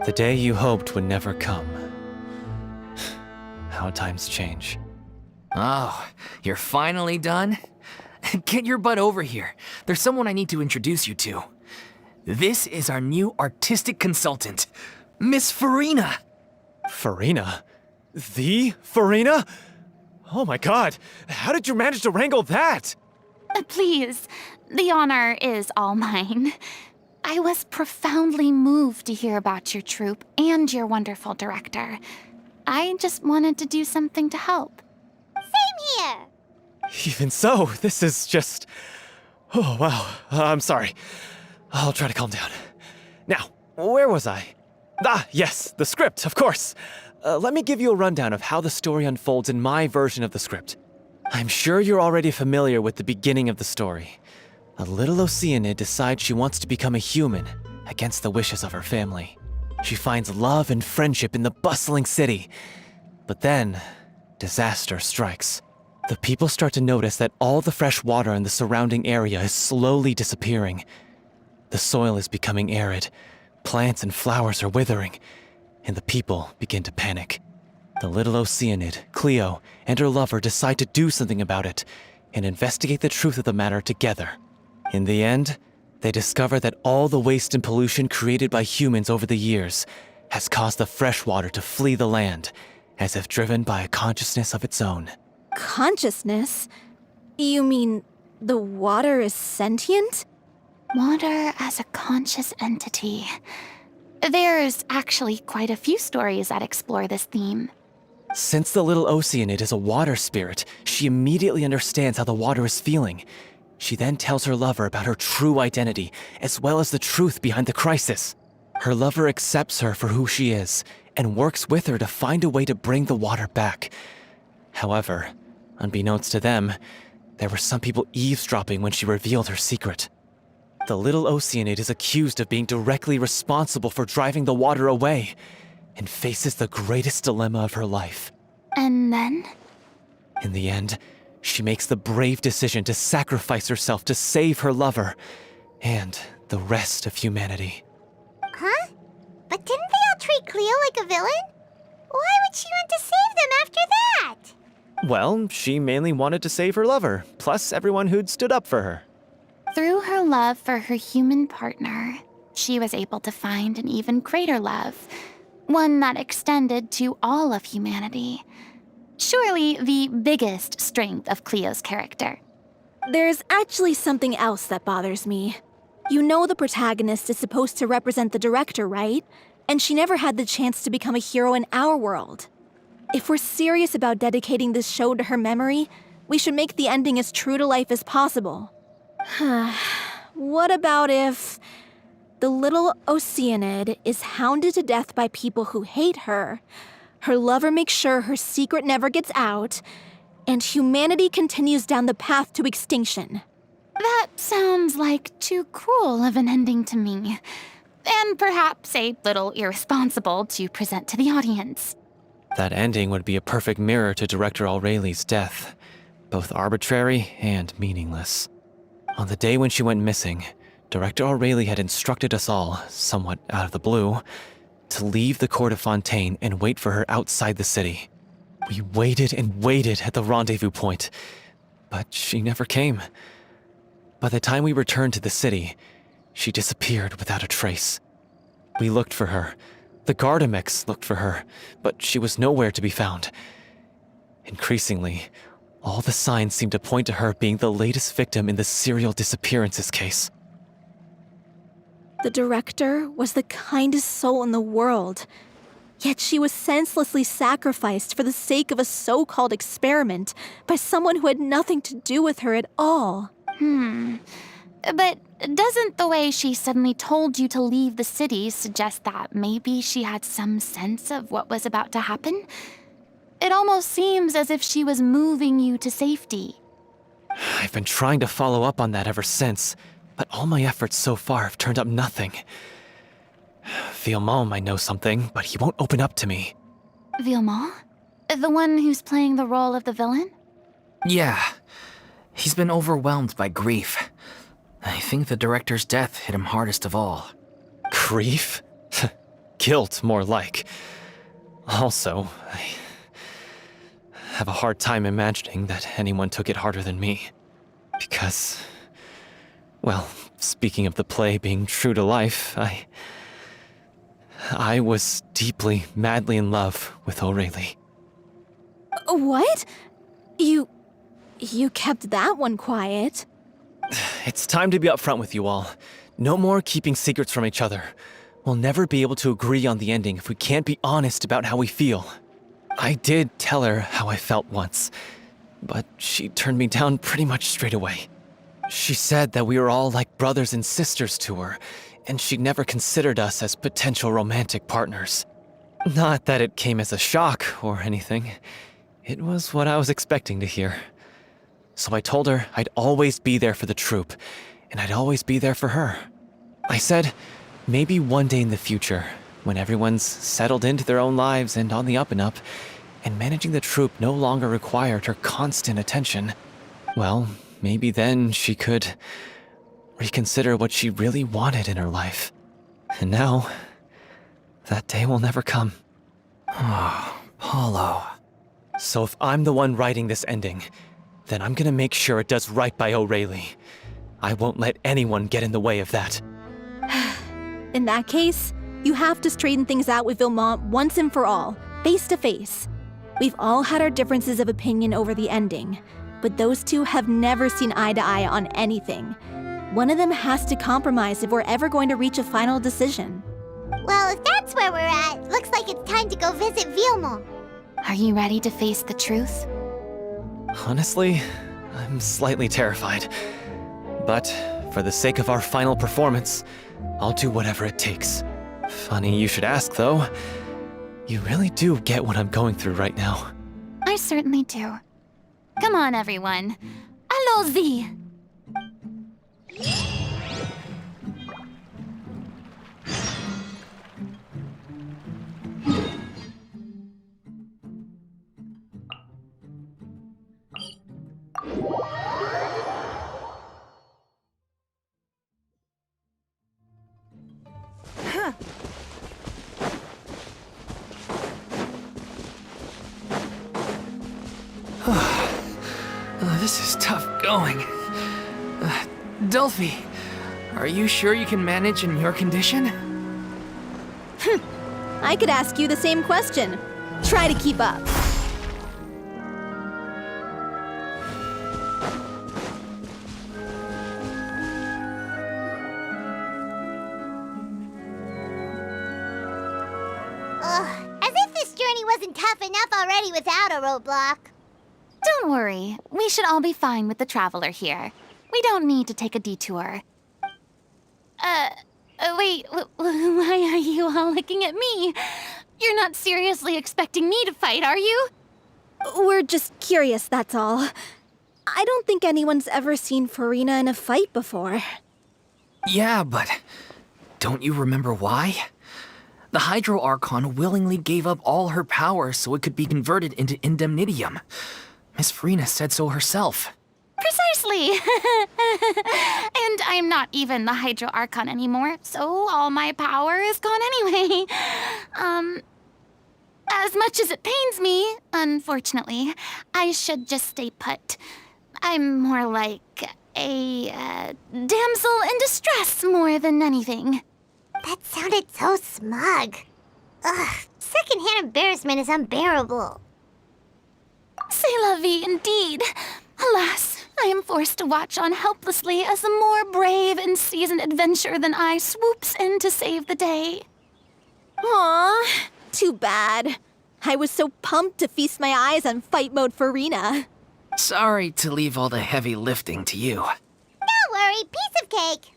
The day you hoped would never come. How times change. Oh, you're finally done? Get your butt over here. There's someone I need to introduce you to. This is our new artistic consultant, Miss Farina. Farina? The Farina? Oh my god, how did you manage to wrangle that? Please, the honor is all mine. I was profoundly moved to hear about your troupe and your wonderful director. I just wanted to do something to help. Same here. Even so, this is just... Oh, wow. I'm sorry. I'll try to calm down. Now, where was I? Ah, yes, the script, of course. Let me give you a rundown of how the story unfolds in my version of the script. I'm sure you're already familiar with the beginning of the story. A little Oceanid decides she wants to become a human, against the wishes of her family. She finds love and friendship in the bustling city. But then, disaster strikes. The people start to notice that all the fresh water in the surrounding area is slowly disappearing. The soil is becoming arid, plants and flowers are withering, and the people begin to panic. The little Oceanid, Cleo, and her lover decide to do something about it and investigate the truth of the matter together. In the end, they discover that all the waste and pollution created by humans over the years has caused the fresh water to flee the land, as if driven by a consciousness of its own. Consciousness? You mean the water is sentient? Water as a conscious entity. There's actually quite a few stories that explore this theme. Since the little Oceanid is a water spirit, she immediately understands how the water is feeling. She then tells her lover about her true identity, as well as the truth behind the crisis. Her lover accepts her for who she is, and works with her to find a way to bring the water back. However, unbeknownst to them, there were some people eavesdropping when she revealed her secret. The little Oceanid is accused of being directly responsible for driving the water away, and faces the greatest dilemma of her life. And then? In the end, she makes the brave decision to sacrifice herself to save her lover, and the rest of humanity. Huh? But didn't they all treat Cleo like a villain? Why would she want to save them after that? Well, she mainly wanted to save her lover, plus everyone who'd stood up for her. Through her love for her human partner, she was able to find an even greater love, one that extended to all of humanity. Surely the biggest strength of Cleo's character. There's actually something else that bothers me. You know the protagonist is supposed to represent the director, right? And she never had the chance to become a hero in our world. If we're serious about dedicating this show to her memory, we should make the ending as true to life as possible. What about if the little Oceanid is hounded to death by people who hate her, her lover makes sure her secret never gets out, and humanity continues down the path to extinction? That sounds like too cruel of an ending to me, and perhaps a little irresponsible to present to the audience. That ending would be a perfect mirror to Director Aureli's death, both arbitrary and meaningless. On the day when she went missing, Director Aureli had instructed us all, somewhat out of the blue, to leave the court of Fontaine and wait for her outside the city. We waited and waited at the rendezvous point, but she never came. By the time we returned to the city, she disappeared without a trace. We looked for her. The Gardamex looked for her, but she was nowhere to be found. Increasingly, all the signs seemed to point to her being the latest victim in the serial disappearances case. The director was the kindest soul in the world, yet she was senselessly sacrificed for the sake of a so-called experiment by someone who had nothing to do with her at all. But doesn't the way she suddenly told you to leave the city suggest that maybe she had some sense of what was about to happen? It almost seems as if she was moving you to safety. I've been trying to follow up on that ever since, but all my efforts so far have turned up nothing. Villemont might know something, but he won't open up to me. Villemont? The one who's playing the role of the villain? Yeah. He's been overwhelmed by grief. I think the director's death hit him hardest of all. Grief? Guilt, more like. Also, have a hard time imagining that anyone took it harder than me. Because, well, speaking of the play being true to life, I was deeply, madly in love with O'Reilly. What? You kept that one quiet. It's time to be upfront with you all. No more keeping secrets from each other. We'll never be able to agree on the ending if we can't be honest about how we feel. I did tell her how I felt once, but she turned me down pretty much straight away. She said that we were all like brothers and sisters to her, and she'd never considered us as potential romantic partners. Not that it came as a shock or anything. It was what I was expecting to hear. So I told her I'd always be there for the troupe, and I'd always be there for her. I said, maybe one day in the future, when everyone's settled into their own lives and on the up and up, and managing the troupe no longer required her constant attention, well, maybe then she could reconsider what she really wanted in her life. And now, that day will never come. Oh, Paulo. So if I'm the one writing this ending, then I'm gonna make sure it does right by O'Reilly. I won't let anyone get in the way of that. In that case, you have to straighten things out with Vilmont once and for all, face to face. We've all had our differences of opinion over the ending, but those two have never seen eye to eye on anything. One of them has to compromise if we're ever going to reach a final decision. Well, if that's where we're at, looks like it's time to go visit Vilmont. Are you ready to face the truth? Honestly, I'm slightly terrified. But for the sake of our final performance, I'll do whatever it takes. Funny you should ask, though. You really do get what I'm going through right now. I certainly do. Come on, everyone. Allons-y! This is tough going. Delphi, are you sure you can manage in your condition? I could ask you the same question. Try to keep up. Ugh, as if this journey wasn't tough enough already without a roadblock. Don't worry. We should all be fine with the traveler here. We don't need to take a detour. Wait, why are you all looking at me? You're not seriously expecting me to fight, are you? We're just curious, that's all. I don't think anyone's ever seen Farina in a fight before. Yeah, but don't you remember why? The Hydro Archon willingly gave up all her power so it could be converted into indemnitium. Miss Farina said so herself. Precisely! And I'm not even the Hydro Archon anymore, so all my power is gone anyway. As much as it pains me, unfortunately, I should just stay put. I'm more like a damsel in distress more than anything. That sounded so smug. Ugh, secondhand embarrassment is unbearable. C'est la vie indeed. Alas, I am forced to watch on helplessly as a more brave and seasoned adventurer than I swoops in to save the day. Aw, too bad. I was so pumped to feast my eyes on fight mode Farina. Sorry to leave all the heavy lifting to you. Don't worry, piece of cake.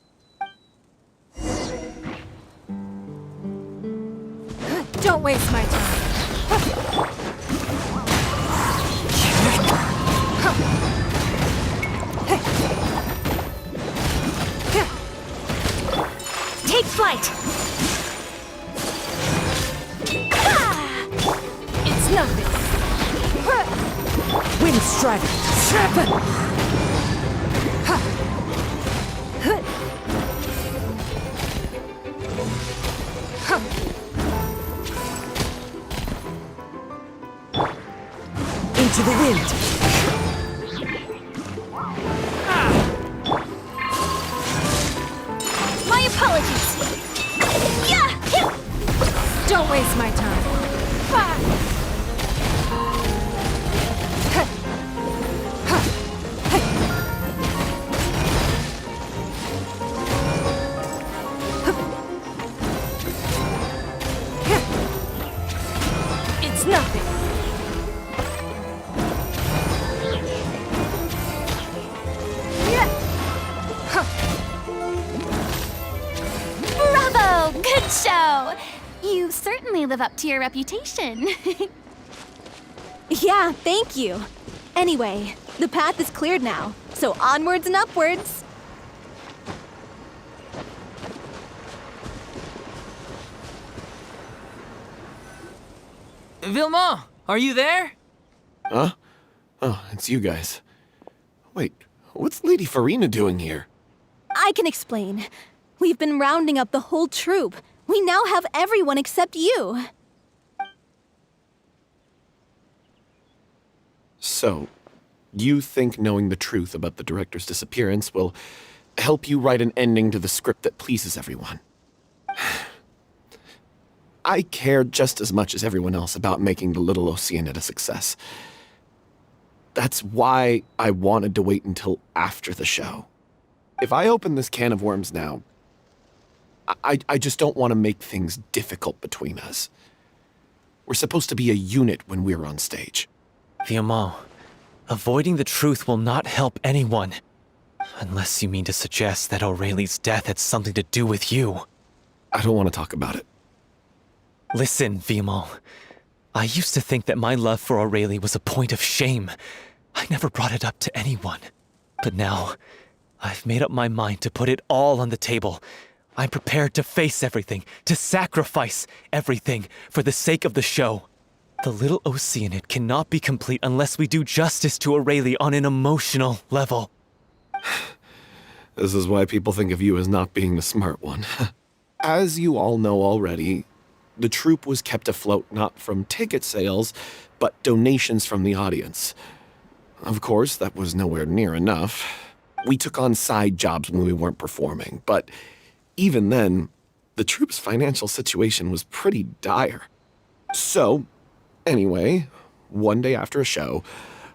Don't waste my time. Take flight! It's nothing. Wind Strider! into the wind. My apologies. Yeah! Don't waste my time. It's nothing. Bravo! Good show! You certainly live up to your reputation. Yeah, thank you. Anyway, the path is cleared now, so onwards and upwards. Vilma, are you there? Huh? Oh, it's you guys. Wait, what's Lady Farina doing here? I can explain. We've been rounding up the whole troop. We now have everyone except you. So, you think knowing the truth about the director's disappearance will help you write an ending to the script that pleases everyone? I care just as much as everyone else about making the Little Oceanid a success. That's why I wanted to wait until after the show. If I open this can of worms now, I just don't want to make things difficult between us. We're supposed to be a unit when we're on stage. Viamant, avoiding the truth will not help anyone. Unless you mean to suggest that Aurelie's death had something to do with you. I don't want to talk about it. Listen, Viamant. I used to think that my love for Aurelie was a point of shame. I never brought it up to anyone. But now, I've made up my mind to put it all on the table. I'm prepared to face everything, to sacrifice everything for the sake of the show. The Little Oceanid cannot be complete unless we do justice to Aurelie on an emotional level. This is why people think of you as not being the smart one. As you all know already, the troupe was kept afloat not from ticket sales, but donations from the audience. Of course, that was nowhere near enough. We took on side jobs when we weren't performing, but even then, the troupe's financial situation was pretty dire. So, anyway, one day after a show,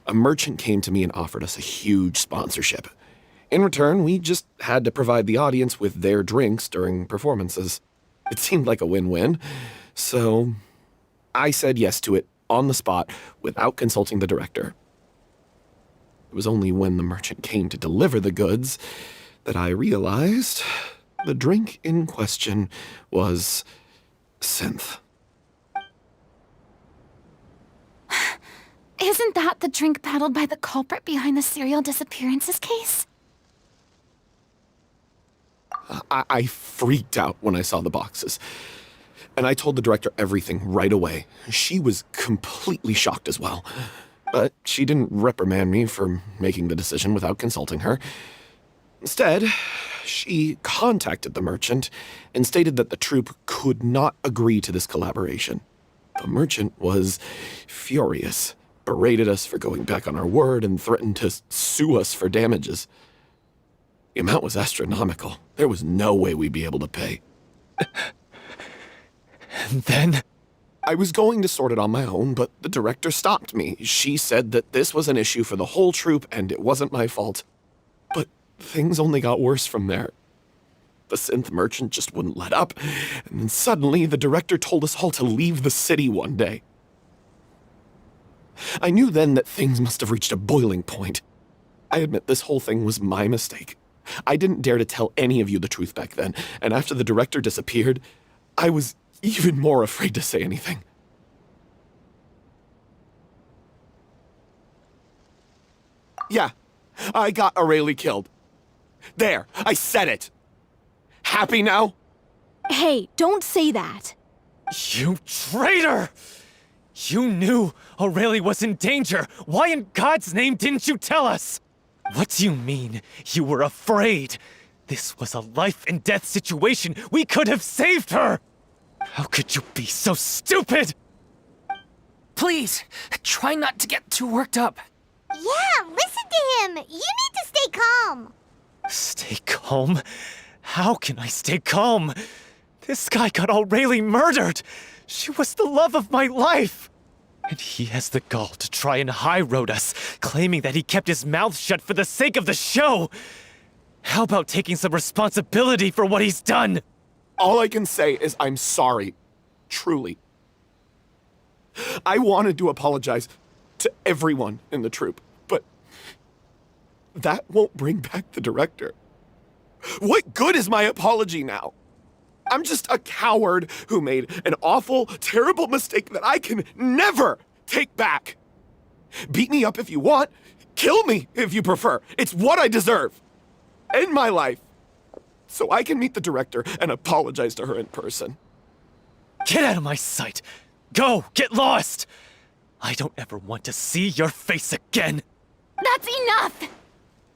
a merchant came to me and offered us a huge sponsorship. In return, we just had to provide the audience with their drinks during performances. It seemed like a win-win, so I said yes to it on the spot without consulting the director. It was only when the merchant came to deliver the goods that I realized the drink in question was synth. Isn't that the drink peddled by the culprit behind the serial disappearances case? I freaked out when I saw the boxes. And I told the director everything right away. She was completely shocked as well. But she didn't reprimand me for making the decision without consulting her. Instead, she contacted the merchant and stated that the troupe could not agree to this collaboration. The merchant was furious, berated us for going back on our word, and threatened to sue us for damages. The amount was astronomical. There was no way we'd be able to pay. And then? I was going to sort it on my own, but the director stopped me. She said that this was an issue for the whole troupe and it wasn't my fault. But things only got worse from there. The synth merchant just wouldn't let up, and then suddenly the director told us all to leave the city one day. I knew then that things must have reached a boiling point. I admit this whole thing was my mistake. I didn't dare to tell any of you the truth back then, and after the director disappeared, I was even more afraid to say anything. Yeah, I got Aurelie killed. There, I said it. Happy now? Hey, don't say that. You traitor! You knew Aurelie was in danger. Why in God's name didn't you tell us? What do you mean you were afraid? This was a life and death situation. We could have saved her! How could you be so stupid? Please, try not to get too worked up. Yeah, listen to him. You need to stay calm. Stay calm? How can I stay calm? This guy got Aurelie murdered! She was the love of my life! And he has the gall to try and high-road us, claiming that he kept his mouth shut for the sake of the show! How about taking some responsibility for what he's done? All I can say is I'm sorry. Truly. I wanted to apologize to everyone in the troupe, but that won't bring back the director. What good is my apology now? I'm just a coward who made an awful, terrible mistake that I can never take back. Beat me up if you want. Kill me if you prefer. It's what I deserve. End my life. So I can meet the director and apologize to her in person. Get out of my sight! Go! Get lost! I don't ever want to see your face again! That's enough!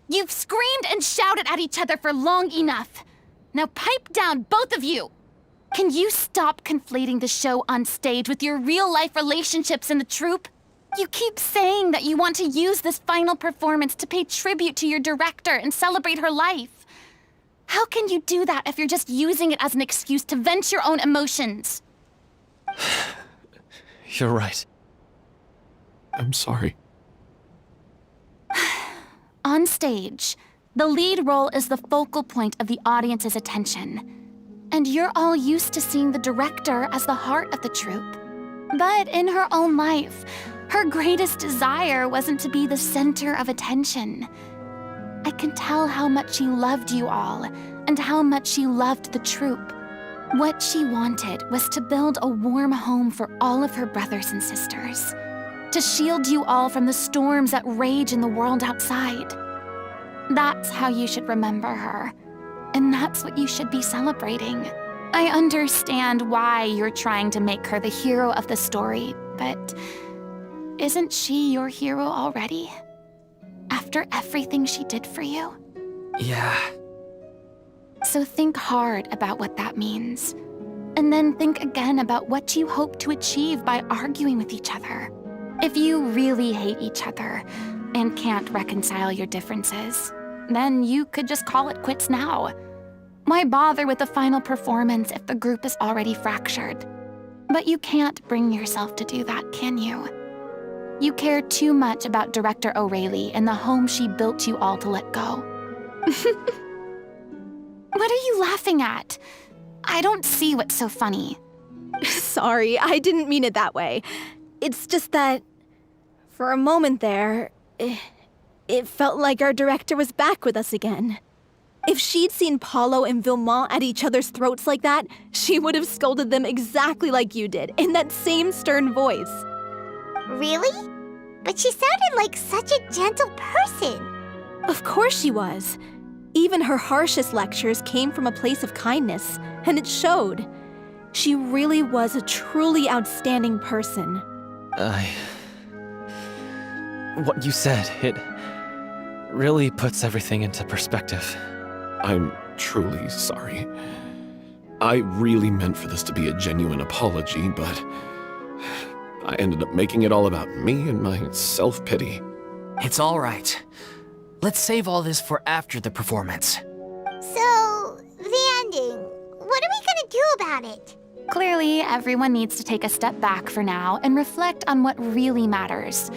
You've screamed and shouted at each other for long enough. Now pipe down, both of you! Can you stop conflating the show on stage with your real-life relationships in the troupe? You keep saying that you want to use this final performance to pay tribute to your director and celebrate her life. How can you do that if you're just using it as an excuse to vent your own emotions? You're right. I'm sorry. On stage, the lead role is the focal point of the audience's attention. And you're all used to seeing the director as the heart of the troupe. But in her own life, her greatest desire wasn't to be the center of attention. I can tell how much she loved you all, and how much she loved the troupe. What she wanted was to build a warm home for all of her brothers and sisters. To shield you all from the storms that rage in the world outside. That's how you should remember her. And that's what you should be celebrating. I understand why you're trying to make her the hero of the story, but isn't she your hero already? After everything she did for you? Yeah. So think hard about what that means. And then think again about what you hope to achieve by arguing with each other. If you really hate each other and can't reconcile your differences, then you could just call it quits now. Why bother with the final performance if the group is already fractured? But you can't bring yourself to do that, can you? You care too much about Director Aurelie and the home she built you all to let go. What are you laughing at? I don't see what's so funny. Sorry, I didn't mean it that way. It's just that, for a moment there, it felt like our director was back with us again. If she'd seen Paulo and Vilmont at each other's throats like that, she would have scolded them exactly like you did, in that same stern voice. Really? But she sounded like such a gentle person. Of course she was. Even her harshest lectures came from a place of kindness, and it showed. She really was a truly outstanding person. What you said, it really puts everything into perspective. I'm truly sorry. I really meant for this to be a genuine apology, but I ended up making it all about me and my self-pity. It's all right. Let's save all this for after the performance. So, the ending. What are we gonna do about it? Clearly, everyone needs to take a step back for now and reflect on what really matters.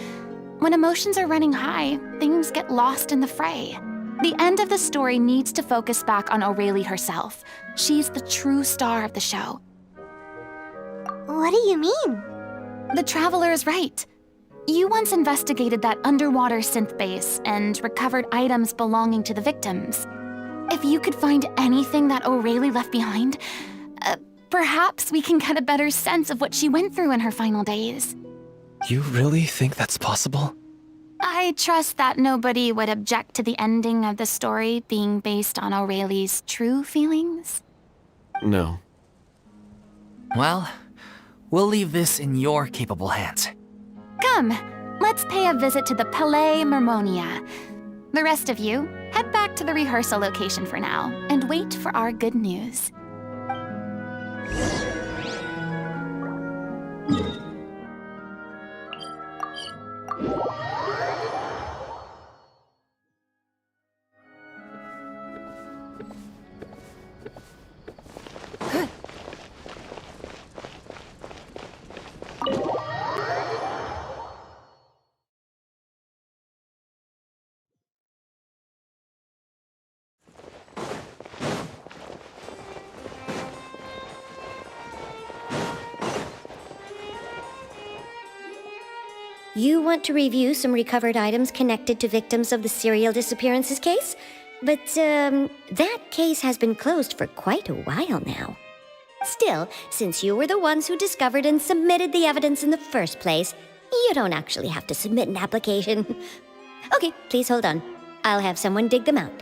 When emotions are running high, things get lost in the fray. The end of the story needs to focus back on Aurelie herself. She's the true star of the show. What do you mean? The Traveler is right. You once investigated that underwater synth base and recovered items belonging to the victims. If you could find anything that Aurelie left behind, perhaps we can get a better sense of what she went through in her final days. You really think that's possible? I trust that nobody would object to the ending of the story being based on Aurelie's true feelings. No. Well, we'll leave this in your capable hands. Come, let's pay a visit to the Palais Mermonia. The rest of you, head back to the rehearsal location for now and wait for our good news. You want to review some recovered items connected to victims of the serial disappearances case? But, that case has been closed for quite a while now. Still, since you were the ones who discovered and submitted the evidence in the first place, you don't actually have to submit an application. Okay, please hold on. I'll have someone dig them out.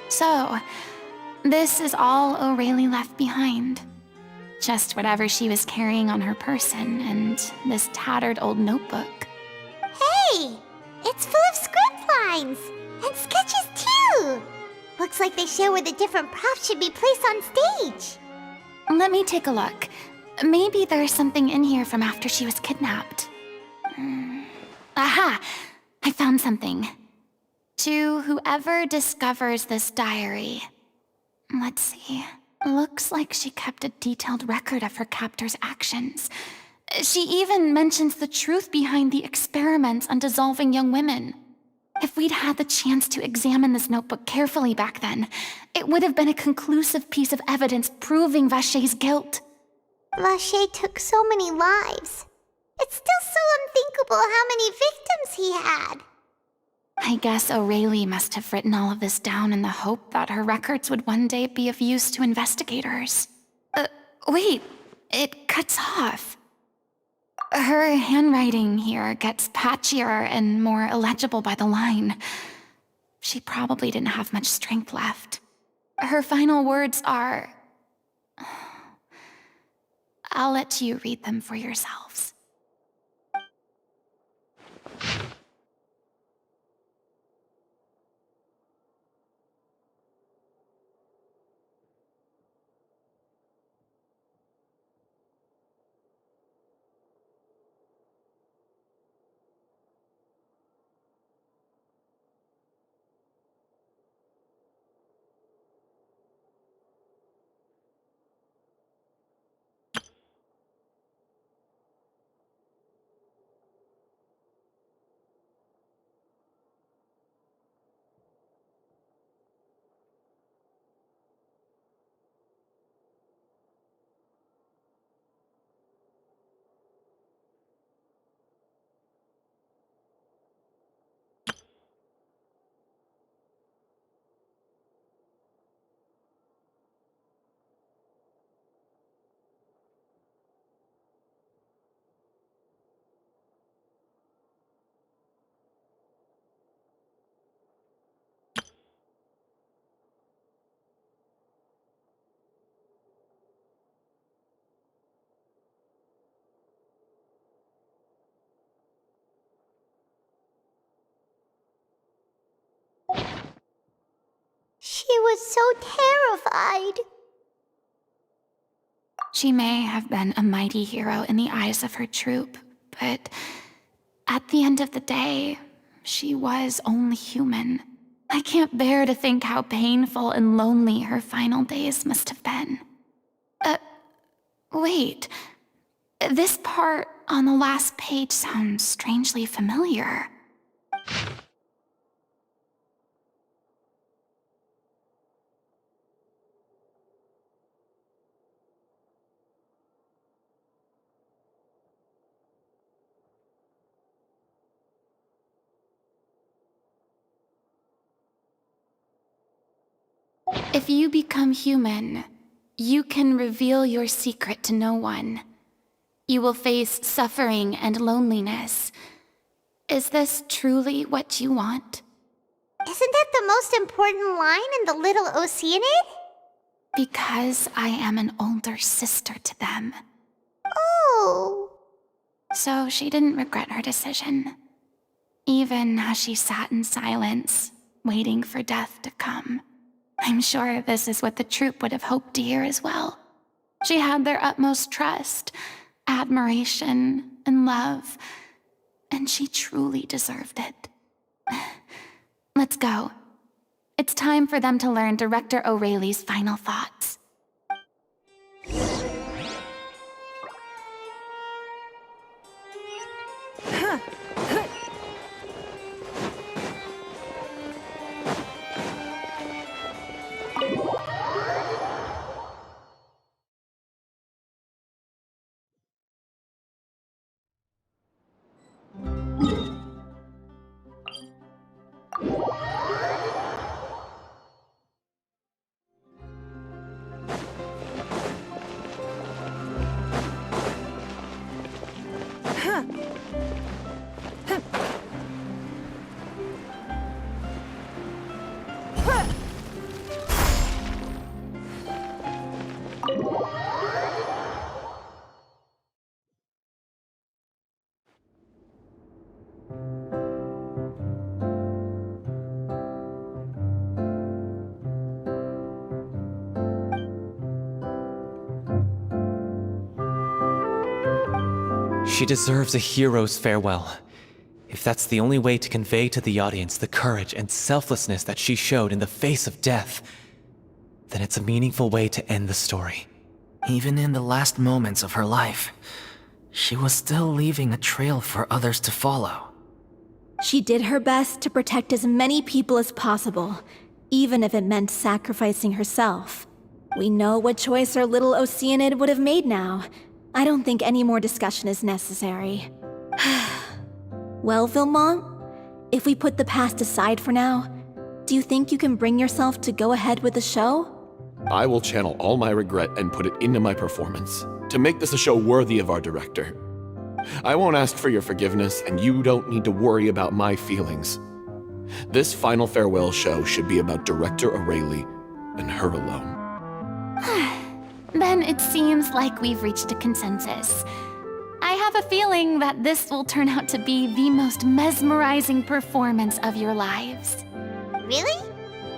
So, this is all O'Reilly left behind. Just whatever she was carrying on her person and this tattered old notebook. Hey! It's full of script lines! And sketches too! Looks like they show where the different props should be placed on stage. Let me take a look. Maybe there's something in here from after she was kidnapped. Aha! I found something. To whoever discovers this diary. Let's see. Looks like she kept a detailed record of her captor's actions. She even mentions the truth behind the experiments on dissolving young women. If we'd had the chance to examine this notebook carefully back then, it would have been a conclusive piece of evidence proving Vachey's guilt. Vachey took so many lives. It's still so unthinkable how many victims he had. I guess O'Reilly must have written all of this down in the hope that her records would one day be of use to investigators. Wait, it cuts off. Her handwriting here gets patchier and more illegible by the line. She probably didn't have much strength left. Her final words are... I'll let you read them for yourselves. She was so terrified. She may have been a mighty hero in the eyes of her troop, but at the end of the day, she was only human. I can't bear to think how painful and lonely her final days must have been. Wait. This part on the last page sounds strangely familiar. If you become human, you can reveal your secret to no one. You will face suffering and loneliness. Is this truly what you want? Isn't that the most important line in the Little Oceanid? Because I am an older sister to them. Oh. So she didn't regret her decision, even as she sat in silence, waiting for death to come. I'm sure this is what the troop would have hoped to hear as well. She had their utmost trust, admiration, and love, and she truly deserved it. Let's go. It's time for them to learn Director O'Reilly's final thoughts. She deserves a hero's farewell. If that's the only way to convey to the audience the courage and selflessness that she showed in the face of death, then it's a meaningful way to end the story. Even in the last moments of her life, she was still leaving a trail for others to follow. She did her best to protect as many people as possible, even if it meant sacrificing herself. We know what choice our little Oceanid would have made now. I don't think any more discussion is necessary. Well, Vilmont, if we put the past aside for now, do you think you can bring yourself to go ahead with the show? I will channel all my regret and put it into my performance, to make this a show worthy of our director. I won't ask for your forgiveness, and you don't need to worry about my feelings. This final farewell show should be about Director O'Reilly and her alone. Then it seems like we've reached a consensus. I have a feeling that this will turn out to be the most mesmerizing performance of your lives. Really?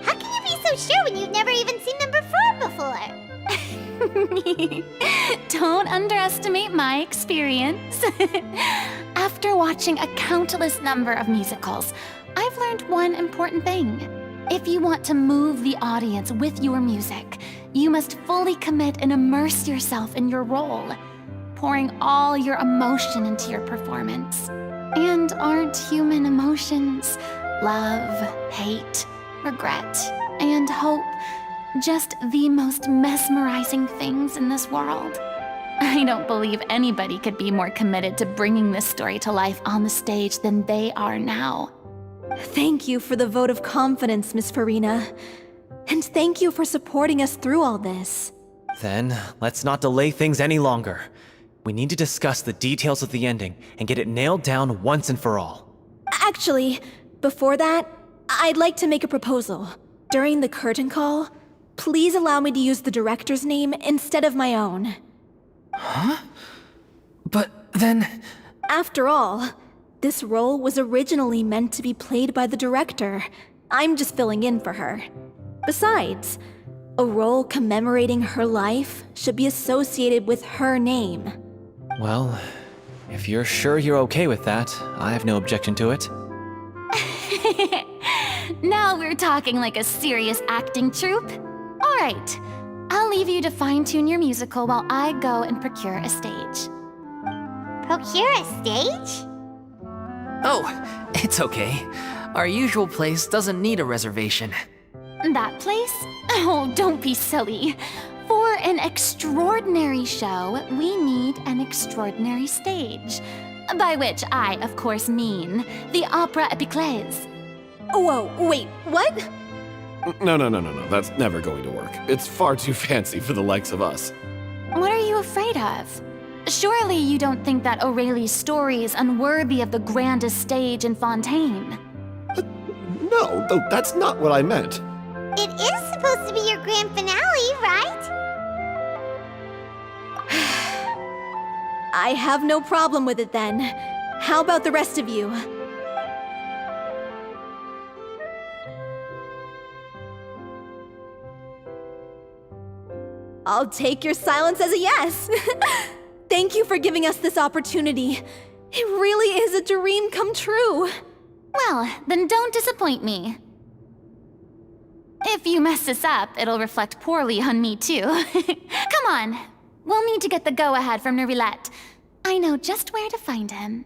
How can you be so sure when you've never even seen them perform before? Don't underestimate my experience. After watching a countless number of musicals, I've learned one important thing. If you want to move the audience with your music, you must fully commit and immerse yourself in your role, pouring all your emotion into your performance. And aren't human emotions, love, hate, regret, and hope, just the most mesmerizing things in this world? I don't believe anybody could be more committed to bringing this story to life on the stage than they are now. Thank you for the vote of confidence, Miss Farina. And thank you for supporting us through all this. Then, let's not delay things any longer. We need to discuss the details of the ending and get it nailed down once and for all. Actually, before that, I'd like to make a proposal. During the curtain call, please allow me to use the director's name instead of my own. Huh? But then... After all, this role was originally meant to be played by the director. I'm just filling in for her. Besides, a role commemorating her life should be associated with her name. Well, if you're sure you're okay with that, I have no objection to it. Now we're talking like a serious acting troupe. All right, I'll leave you to fine-tune your musical while I go and procure a stage. Procure a stage? Oh, it's okay. Our usual place doesn't need a reservation. That place? Oh, don't be silly. For an extraordinary show, we need an extraordinary stage. By which I, of course, mean the Opera Epiclese. Whoa, wait, what? No, that's never going to work. It's far too fancy for the likes of us. What are you afraid of? Surely you don't think that O'Reilly's story is unworthy of the grandest stage in Fontaine. No, though that's not what I meant. It is supposed to be your grand finale, right? I have no problem with it then. How about the rest of you? I'll take your silence as a yes. Thank you for giving us this opportunity. It really is a dream come true. Well, then don't disappoint me. If you mess this up, it'll reflect poorly on me too. Come on, we'll need to get the go-ahead from Nervilette. I know just where to find him.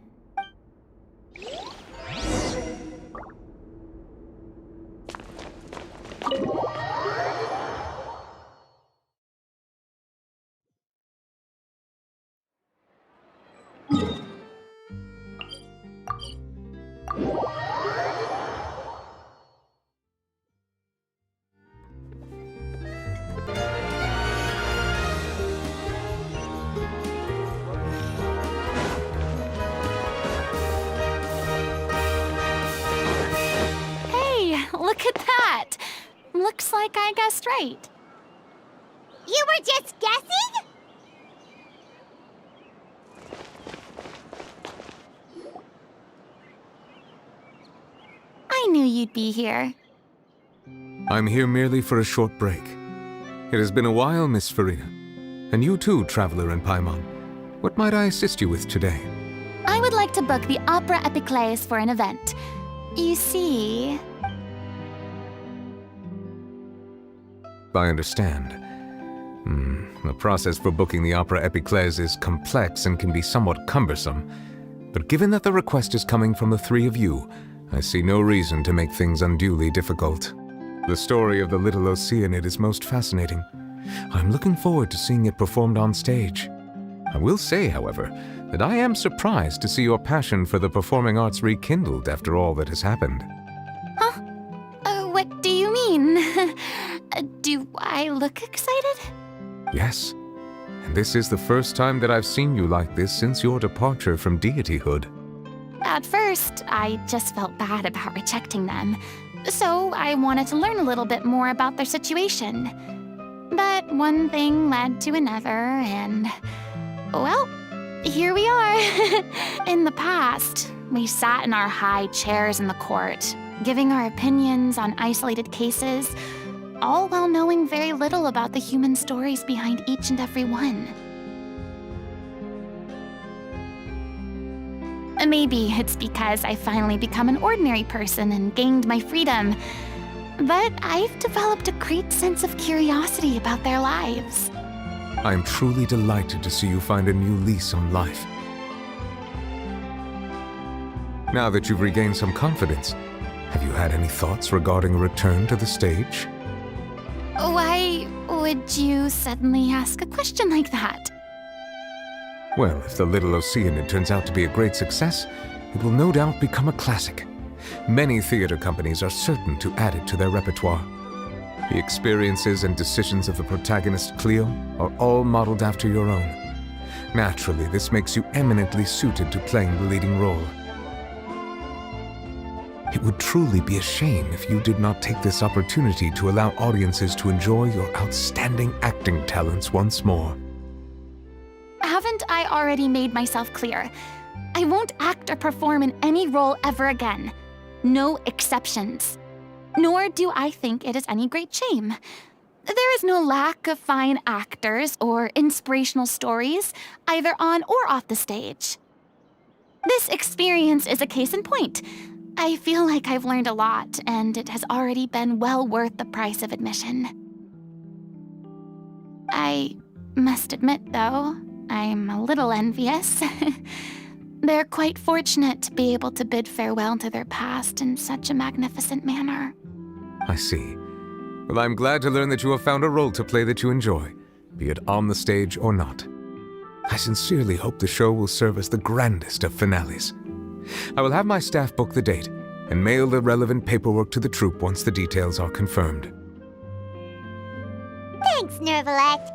Look at that! Looks like I guessed right. You were just guessing? I knew you'd be here. I'm here merely for a short break. It has been a while, Miss Farina. And you too, Traveler in Paimon. What might I assist you with today? I would like to book the Opera Epiclese for an event. You see... I understand. The process for booking the Opera Epiclese is complex and can be somewhat cumbersome. But given that the request is coming from the three of you, I see no reason to make things unduly difficult. The story of the Little Oceanid is most fascinating. I'm looking forward to seeing it performed on stage. I will say, however, that I am surprised to see your passion for the performing arts rekindled after all that has happened. Huh? What do you mean? Do I look excited? Yes. And this is the first time that I've seen you like this since your departure from deityhood. At first, I just felt bad about rejecting them. So I wanted to learn a little bit more about their situation. But one thing led to another, and... well, here we are. In the past, we sat in our high chairs in the court, giving our opinions on isolated cases, all while knowing very little about the human stories behind each and every one. Maybe it's because I finally become an ordinary person and gained my freedom, but I've developed a great sense of curiosity about their lives. I am truly delighted to see you find a new lease on life. Now that you've regained some confidence, have you had any thoughts regarding a return to the stage? Why would you suddenly ask a question like that? Well, if the Little Oceanid turns out to be a great success, it will no doubt become a classic. Many theater companies are certain to add it to their repertoire. The experiences and decisions of the protagonist Cleo are all modeled after your own. Naturally, this makes you eminently suited to playing the leading role. It would truly be a shame if you did not take this opportunity to allow audiences to enjoy your outstanding acting talents once more. Haven't I already made myself clear? I won't act or perform in any role ever again. No exceptions. Nor do I think it is any great shame. There is no lack of fine actors or inspirational stories, either on or off the stage. This experience is a case in point. I feel like I've learned a lot, and it has already been well worth the price of admission. I must admit, though, I'm a little envious. They're quite fortunate to be able to bid farewell to their past in such a magnificent manner. I see. Well, I'm glad to learn that you have found a role to play that you enjoy, be it on the stage or not. I sincerely hope the show will serve as the grandest of finales. I will have my staff book the date and mail the relevant paperwork to the troupe once the details are confirmed. Thanks, Nervilette.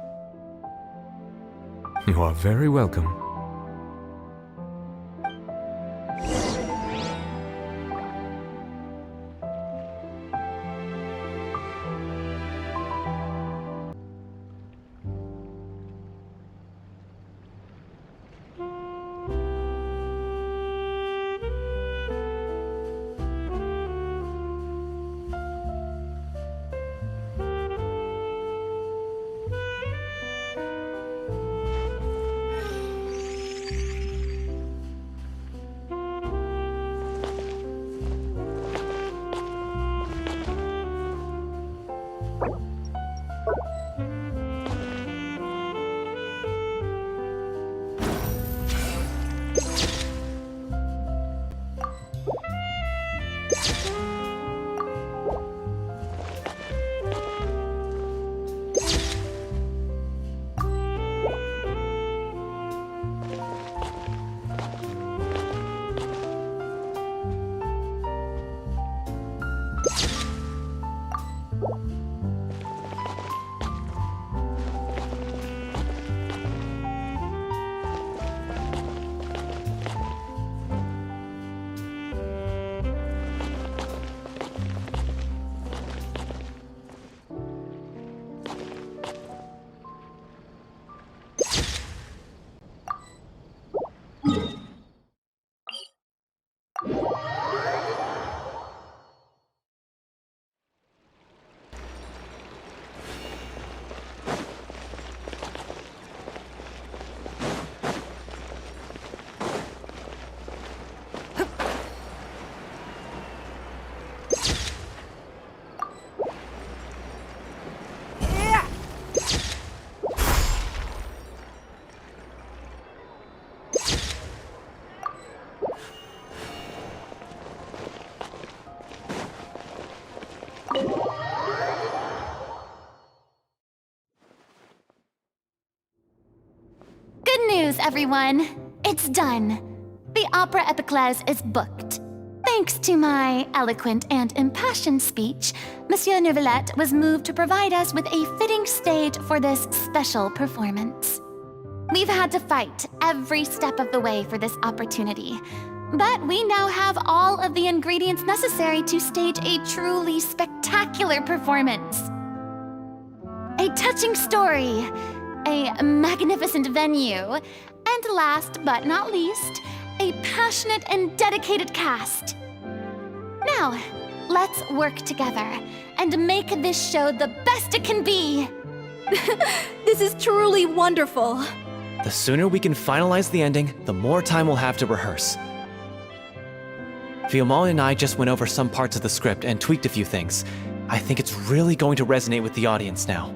You are very welcome. Good news, everyone. It's done. The Opera Epiclese is booked. Thanks to my eloquent and impassioned speech, Monsieur Neuvillette was moved to provide us with a fitting stage for this special performance. We've had to fight every step of the way for this opportunity, but we now have all of the ingredients necessary to stage a truly spectacular performance. A touching story, a magnificent venue, and last but not least, a passionate and dedicated cast. Now, let's work together and make this show the best it can be. This is truly wonderful. The sooner we can finalize the ending, the more time we'll have to rehearse. Fiamma and I just went over some parts of the script and tweaked a few things. I think it's really going to resonate with the audience now.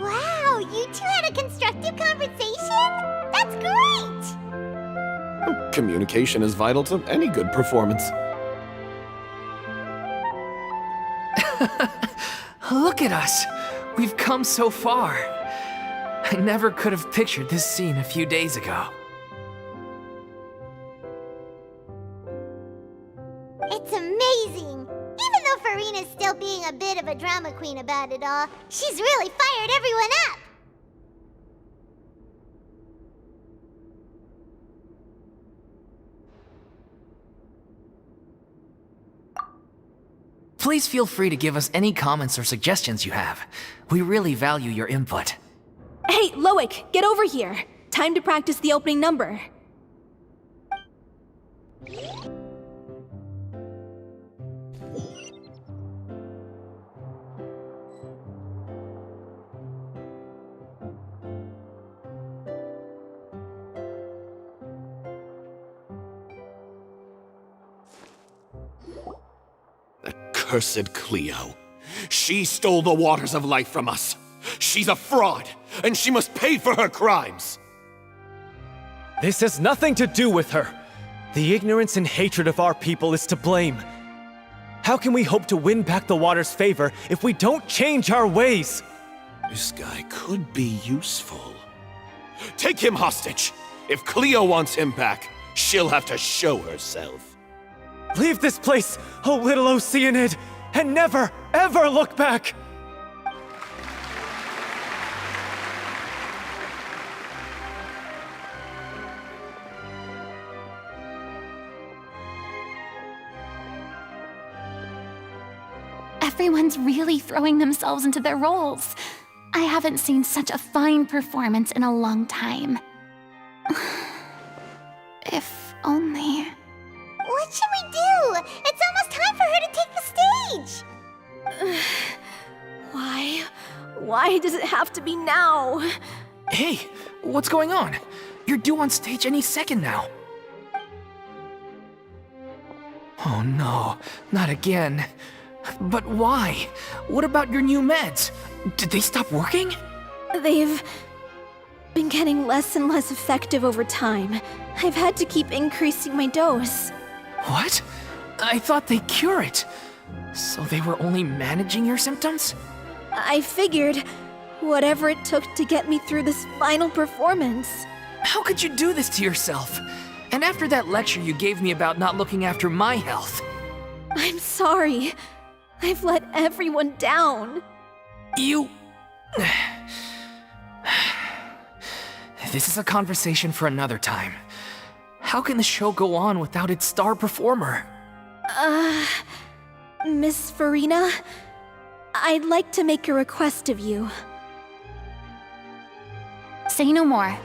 Wow, you two had a constructive conversation? That's great! Communication is vital to any good performance. Look at us! We've come so far. I never could have pictured this scene a few days ago. It's amazing! Even though Farina's still being a bit of a drama queen about it all, she's really fired everyone up! Please feel free to give us any comments or suggestions you have. We really value your input. Hey, Loic, get over here. Time to practice the opening number. Cursed Cleo. She stole the waters of life from us. She's a fraud, and she must pay for her crimes. This has nothing to do with her. The ignorance and hatred of our people is to blame. How can we hope to win back the water's favor if we don't change our ways? This guy could be useful. Take him hostage. If Cleo wants him back, she'll have to show herself. Leave this place, O little Oceanid, and never, ever look back! Everyone's really throwing themselves into their roles. I haven't seen such a fine performance in a long time. If only... What should we do? It's almost time for her to take the stage! Why? Why does it have to be now? Hey, what's going on? You're due on stage any second now. Oh no, not again. But why? What about your new meds? Did they stop working? They've been getting less and less effective over time. I've had to keep increasing my dose. What? I thought they cure it. So they were only managing your symptoms? I figured whatever it took to get me through this final performance. How could you do this to yourself? And after that lecture you gave me about not looking after my health. I'm sorry. I've let everyone down. You... This is a conversation for another time. How can the show go on without its star performer? Miss Farina, I'd like to make a request of you. Say no more.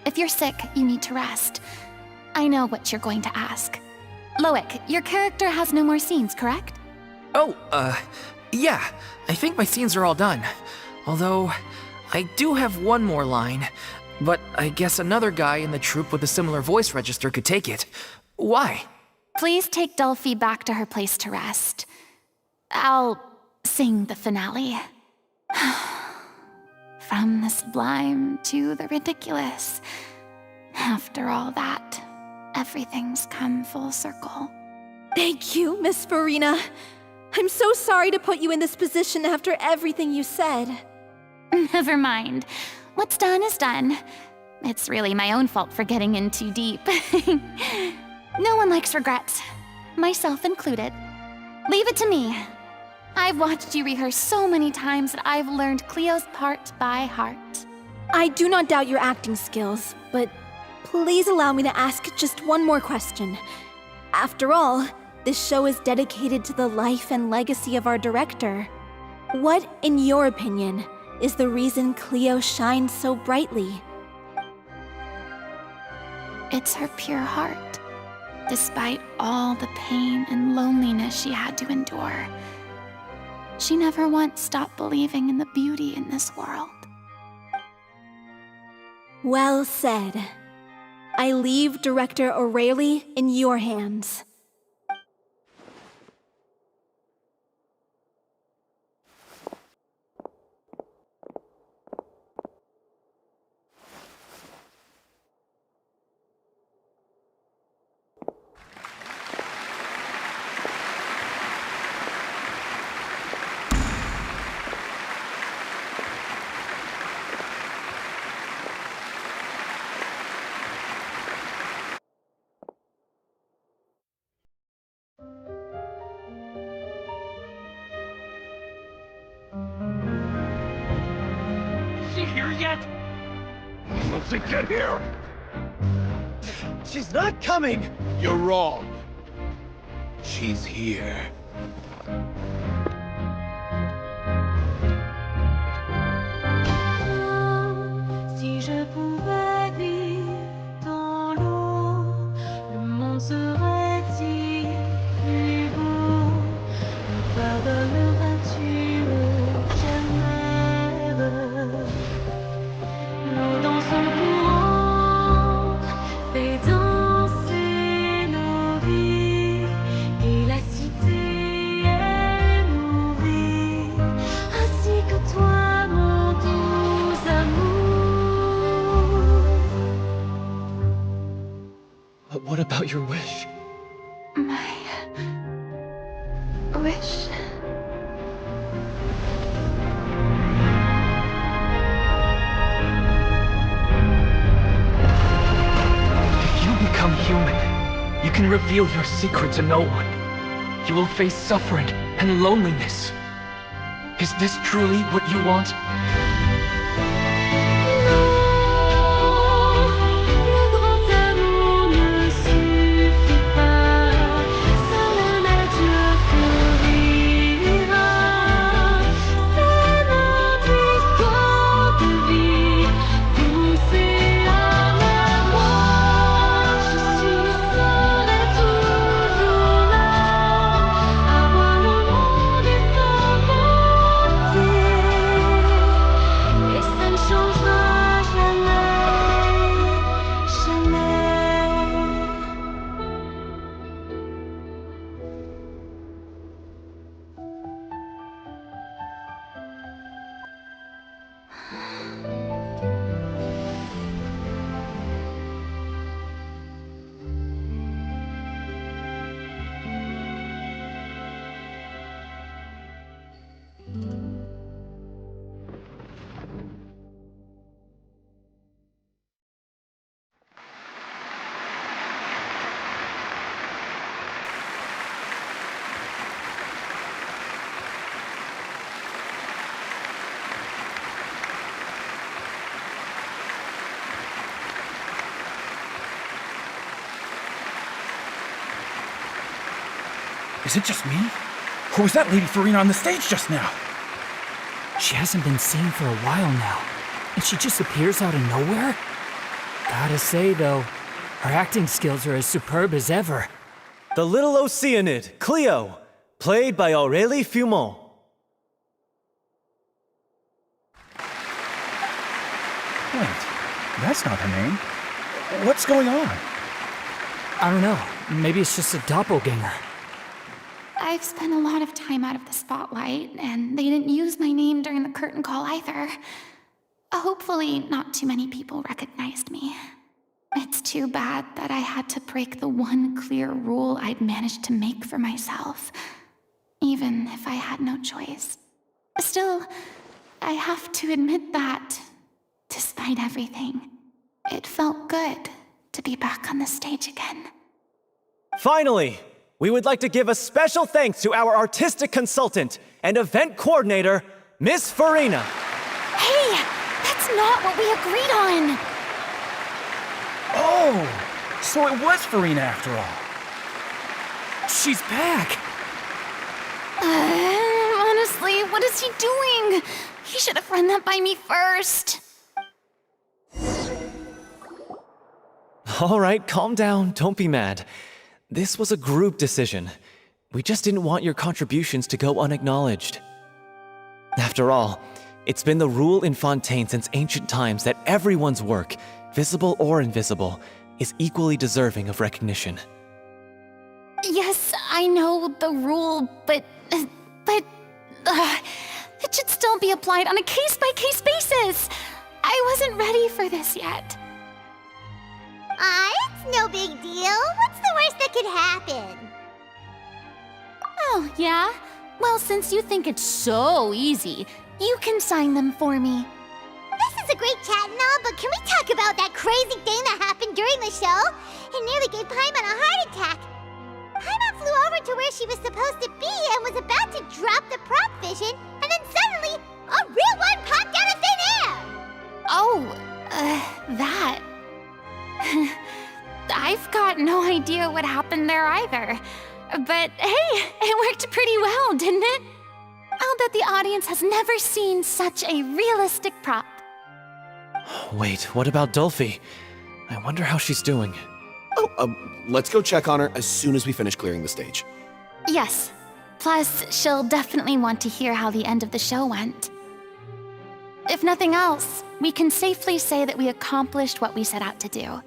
If you're sick, you need to rest. I know what you're going to ask. Loic, your character has no more scenes, correct? Oh, yeah. I think my scenes are all done. Although, I do have one more line. But I guess another guy in the troupe with a similar voice register could take it. Why? Please take Delphi back to her place to rest. I'll sing the finale. From the sublime to the ridiculous. After all that, everything's come full circle. Thank you, Miss Farina. I'm so sorry to put you in this position after everything you said. Never mind. What's done is done. It's really my own fault for getting in too deep. No one likes regrets, myself included. Leave it to me. I've watched you rehearse so many times that I've learned Cleo's part by heart. I do not doubt your acting skills, but please allow me to ask just one more question. After all, this show is dedicated to the life and legacy of our director. What, in your opinion, is the reason Cleo shines so brightly? It's her pure heart. Despite all the pain and loneliness she had to endure, she never once stopped believing in the beauty in this world. Well said. I leave Director O'Reilly in your hands. Is she here yet? Let's get here! She's not coming! You're wrong. She's here. Si je pouvais vivre dans l'eau, le monde serait-il plus beau? Me pardonneras-tu, ô chère mère? L'eau dans son courant fait danser nos vies, et la cité est nourrie, ainsi que toi, mon doux amour. But what about your wish? My wish. If you become human, you can reveal your secret to no one. You will face suffering and loneliness. Is this truly what you want? Le grand amour ne suffit pas, seul un adieu fleurira. C'est notre histoire de vie, poussée à la mort. Je serai toujours là, à voir le monde et sa beauté, et ça ne changera jamais, jamais. Is it just me? Or was that Lady Farina on the stage just now? She hasn't been seen for a while now, and she just appears out of nowhere? Gotta say, though, her acting skills are as superb as ever. The little Oceanid, Cleo, played by Aurélie Fumont. Wait, that's not her name. What's going on? I don't know, maybe it's just a doppelganger. I've spent a lot of time out of the spotlight, and they didn't use my name during the curtain call either. Hopefully, not too many people recognized me. It's too bad that I had to break the one clear rule I'd managed to make for myself, even if I had no choice. Still, I have to admit that, despite everything, it felt good to be back on the stage again. Finally, we would like to give a special thanks to our artistic consultant and event coordinator, Miss Farina. Hey, that's not what we agreed on! Oh, so it was Farina after all. She's back. Honestly, what is he doing? He should have run that by me first. All right, calm down, don't be mad. This was a group decision. We just didn't want your contributions to go unacknowledged. After all, it's been the rule in Fontaine since ancient times that everyone's work, visible or invisible, is equally deserving of recognition. Yes, I know the rule, but it should still be applied on a case-by-case basis. I wasn't ready for this yet. It's no big deal. What's the worst that could happen? Oh, yeah? Well, since you think it's so easy, you can sign them for me. This is a great chat and all, but can we talk about that crazy thing that happened during the show? It nearly gave Paimon a heart attack. Paimon flew over to where she was supposed to be and was about to drop the prop vision, and then suddenly, a real one popped out of thin air! Oh, that. I've got no idea what happened there either. But hey, it worked pretty well, didn't it? I'll bet the audience has never seen such a realistic prop. Wait, what about Dolphy? I wonder how she's doing. Oh, let's go check on her as soon as we finish clearing the stage. Yes. Plus, she'll definitely want to hear how the end of the show went. If nothing else, we can safely say that we accomplished what we set out to do.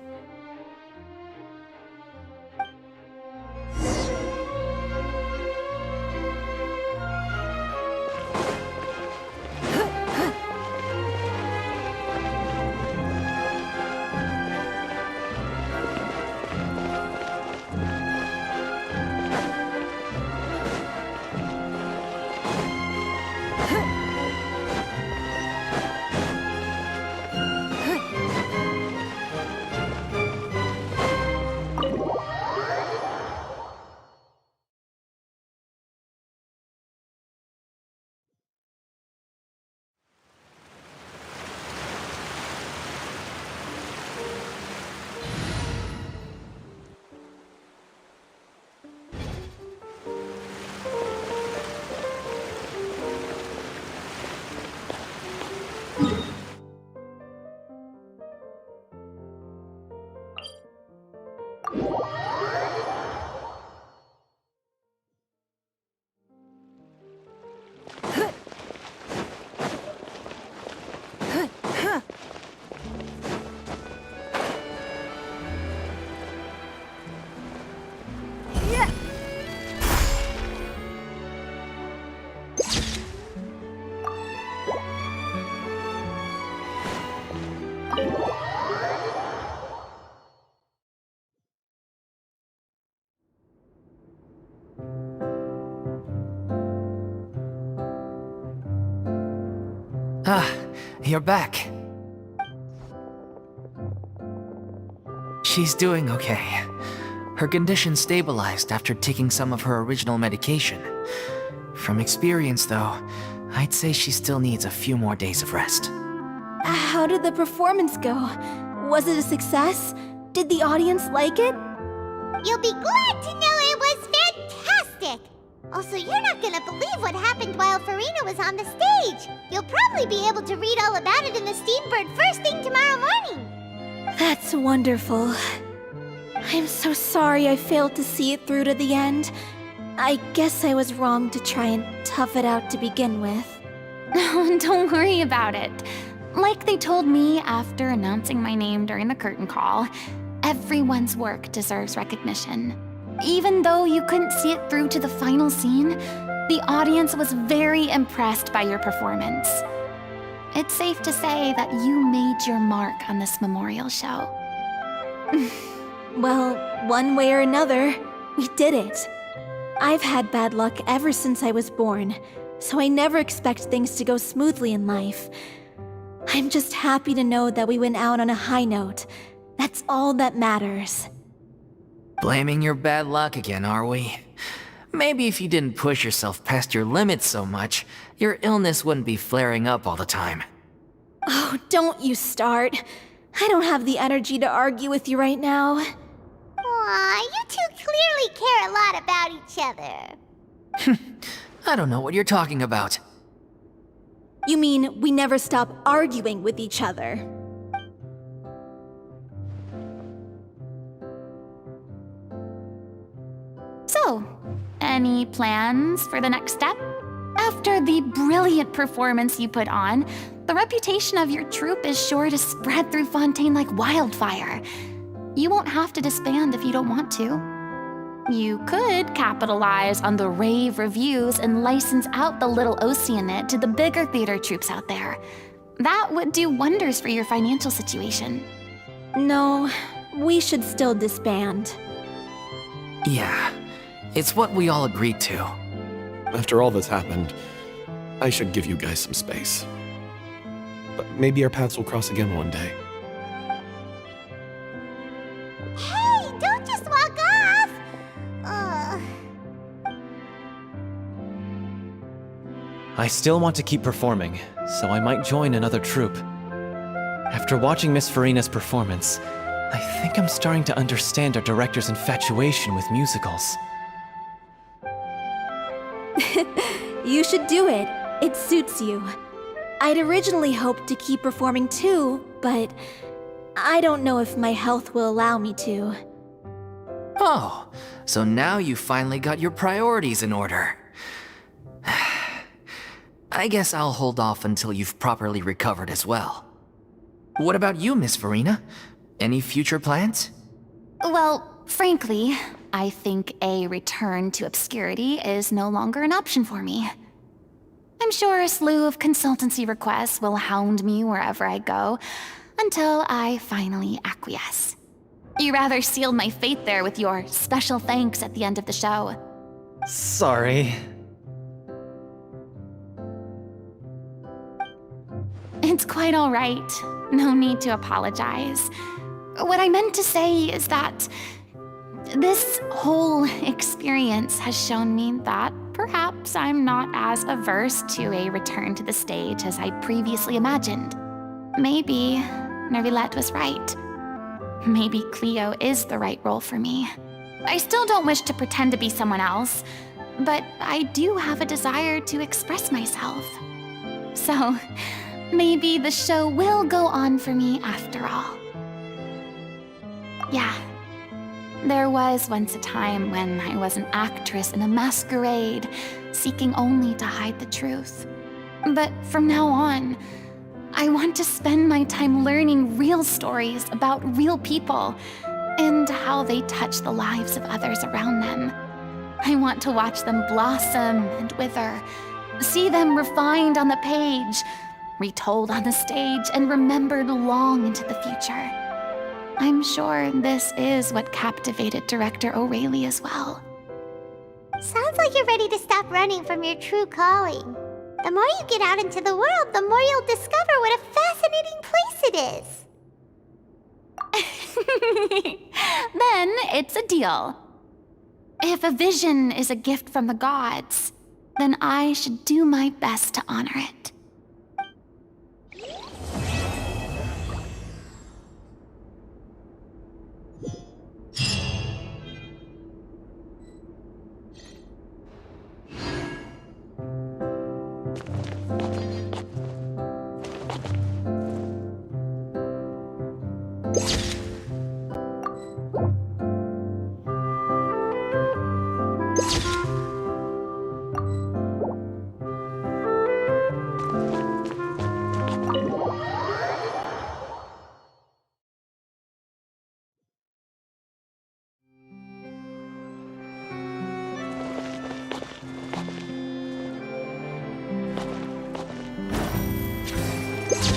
Ah, you're back. She's doing okay. Her condition stabilized after taking some of her original medication. From experience, though, I'd say she still needs a few more days of rest. How did the performance go? Was it a success? Did the audience like it? You'll be glad to know it was fantastic! Also, you're not gonna believe what happened while Farina was on the stage. You'll probably be able to read all about it in the Steambird first thing tomorrow morning. That's wonderful. I'm so sorry I failed to see it through to the end. I guess I was wrong to try and tough it out to begin with. Don't worry about it. Like they told me after announcing my name during the curtain call, everyone's work deserves recognition. Even though you couldn't see it through to the final scene, the audience was very impressed by your performance. It's safe to say that you made your mark on this memorial show. Well, one way or another, we did it. I've had bad luck ever since I was born, so I never expect things to go smoothly in life. I'm just happy to know that we went out on a high note. That's all that matters. Blaming your bad luck again, are we? Maybe if you didn't push yourself past your limits so much, your illness wouldn't be flaring up all the time. Oh, don't you start. I don't have the energy to argue with you right now. Aw, you two clearly care a lot about each other. I don't know what you're talking about. You mean we never stop arguing with each other? So, any plans for the next step? After the brilliant performance you put on, the reputation of your troupe is sure to spread through Fontaine like wildfire. You won't have to disband if you don't want to. You could capitalize on the rave reviews and license out the little Oceanid to the bigger theater troupes out there. That would do wonders for your financial situation. No, we should still disband. Yeah, it's what we all agreed to. After all that's happened, I should give you guys some space. But maybe our paths will cross again one day. Hey, don't just walk off! Ugh. I still want to keep performing, so I might join another troupe. After watching Miss Farina's performance, I think I'm starting to understand our director's infatuation with musicals. You should do it. It suits you. I'd originally hoped to keep performing too, but I don't know if my health will allow me to. Oh, so now you finally got your priorities in order. I guess I'll hold off until you've properly recovered as well. What about you, Miss Farina? Any future plans? Well, frankly, I think a return to obscurity is no longer an option for me. I'm sure a slew of consultancy requests will hound me wherever I go, until I finally acquiesce. You rather sealed my fate there with your special thanks at the end of the show. Sorry. It's quite all right. No need to apologize. What I meant to say is that this whole experience has shown me that perhaps I'm not as averse to a return to the stage as I previously imagined. Maybe Nervilette was right. Maybe Cleo is the right role for me. I still don't wish to pretend to be someone else, but I do have a desire to express myself. So, maybe the show will go on for me after all. Yeah. There was once a time when I was an actress in a masquerade, seeking only to hide the truth. But from now on, I want to spend my time learning real stories about real people and how they touch the lives of others around them. I want to watch them blossom and wither, see them refined on the page, retold on the stage, and remembered long into the future. I'm sure this is what captivated Director O'Reilly as well. Sounds like you're ready to stop running from your true calling. The more you get out into the world, the more you'll discover what a fascinating place it is. Then it's a deal. If a vision is a gift from the gods, then I should do my best to honor it.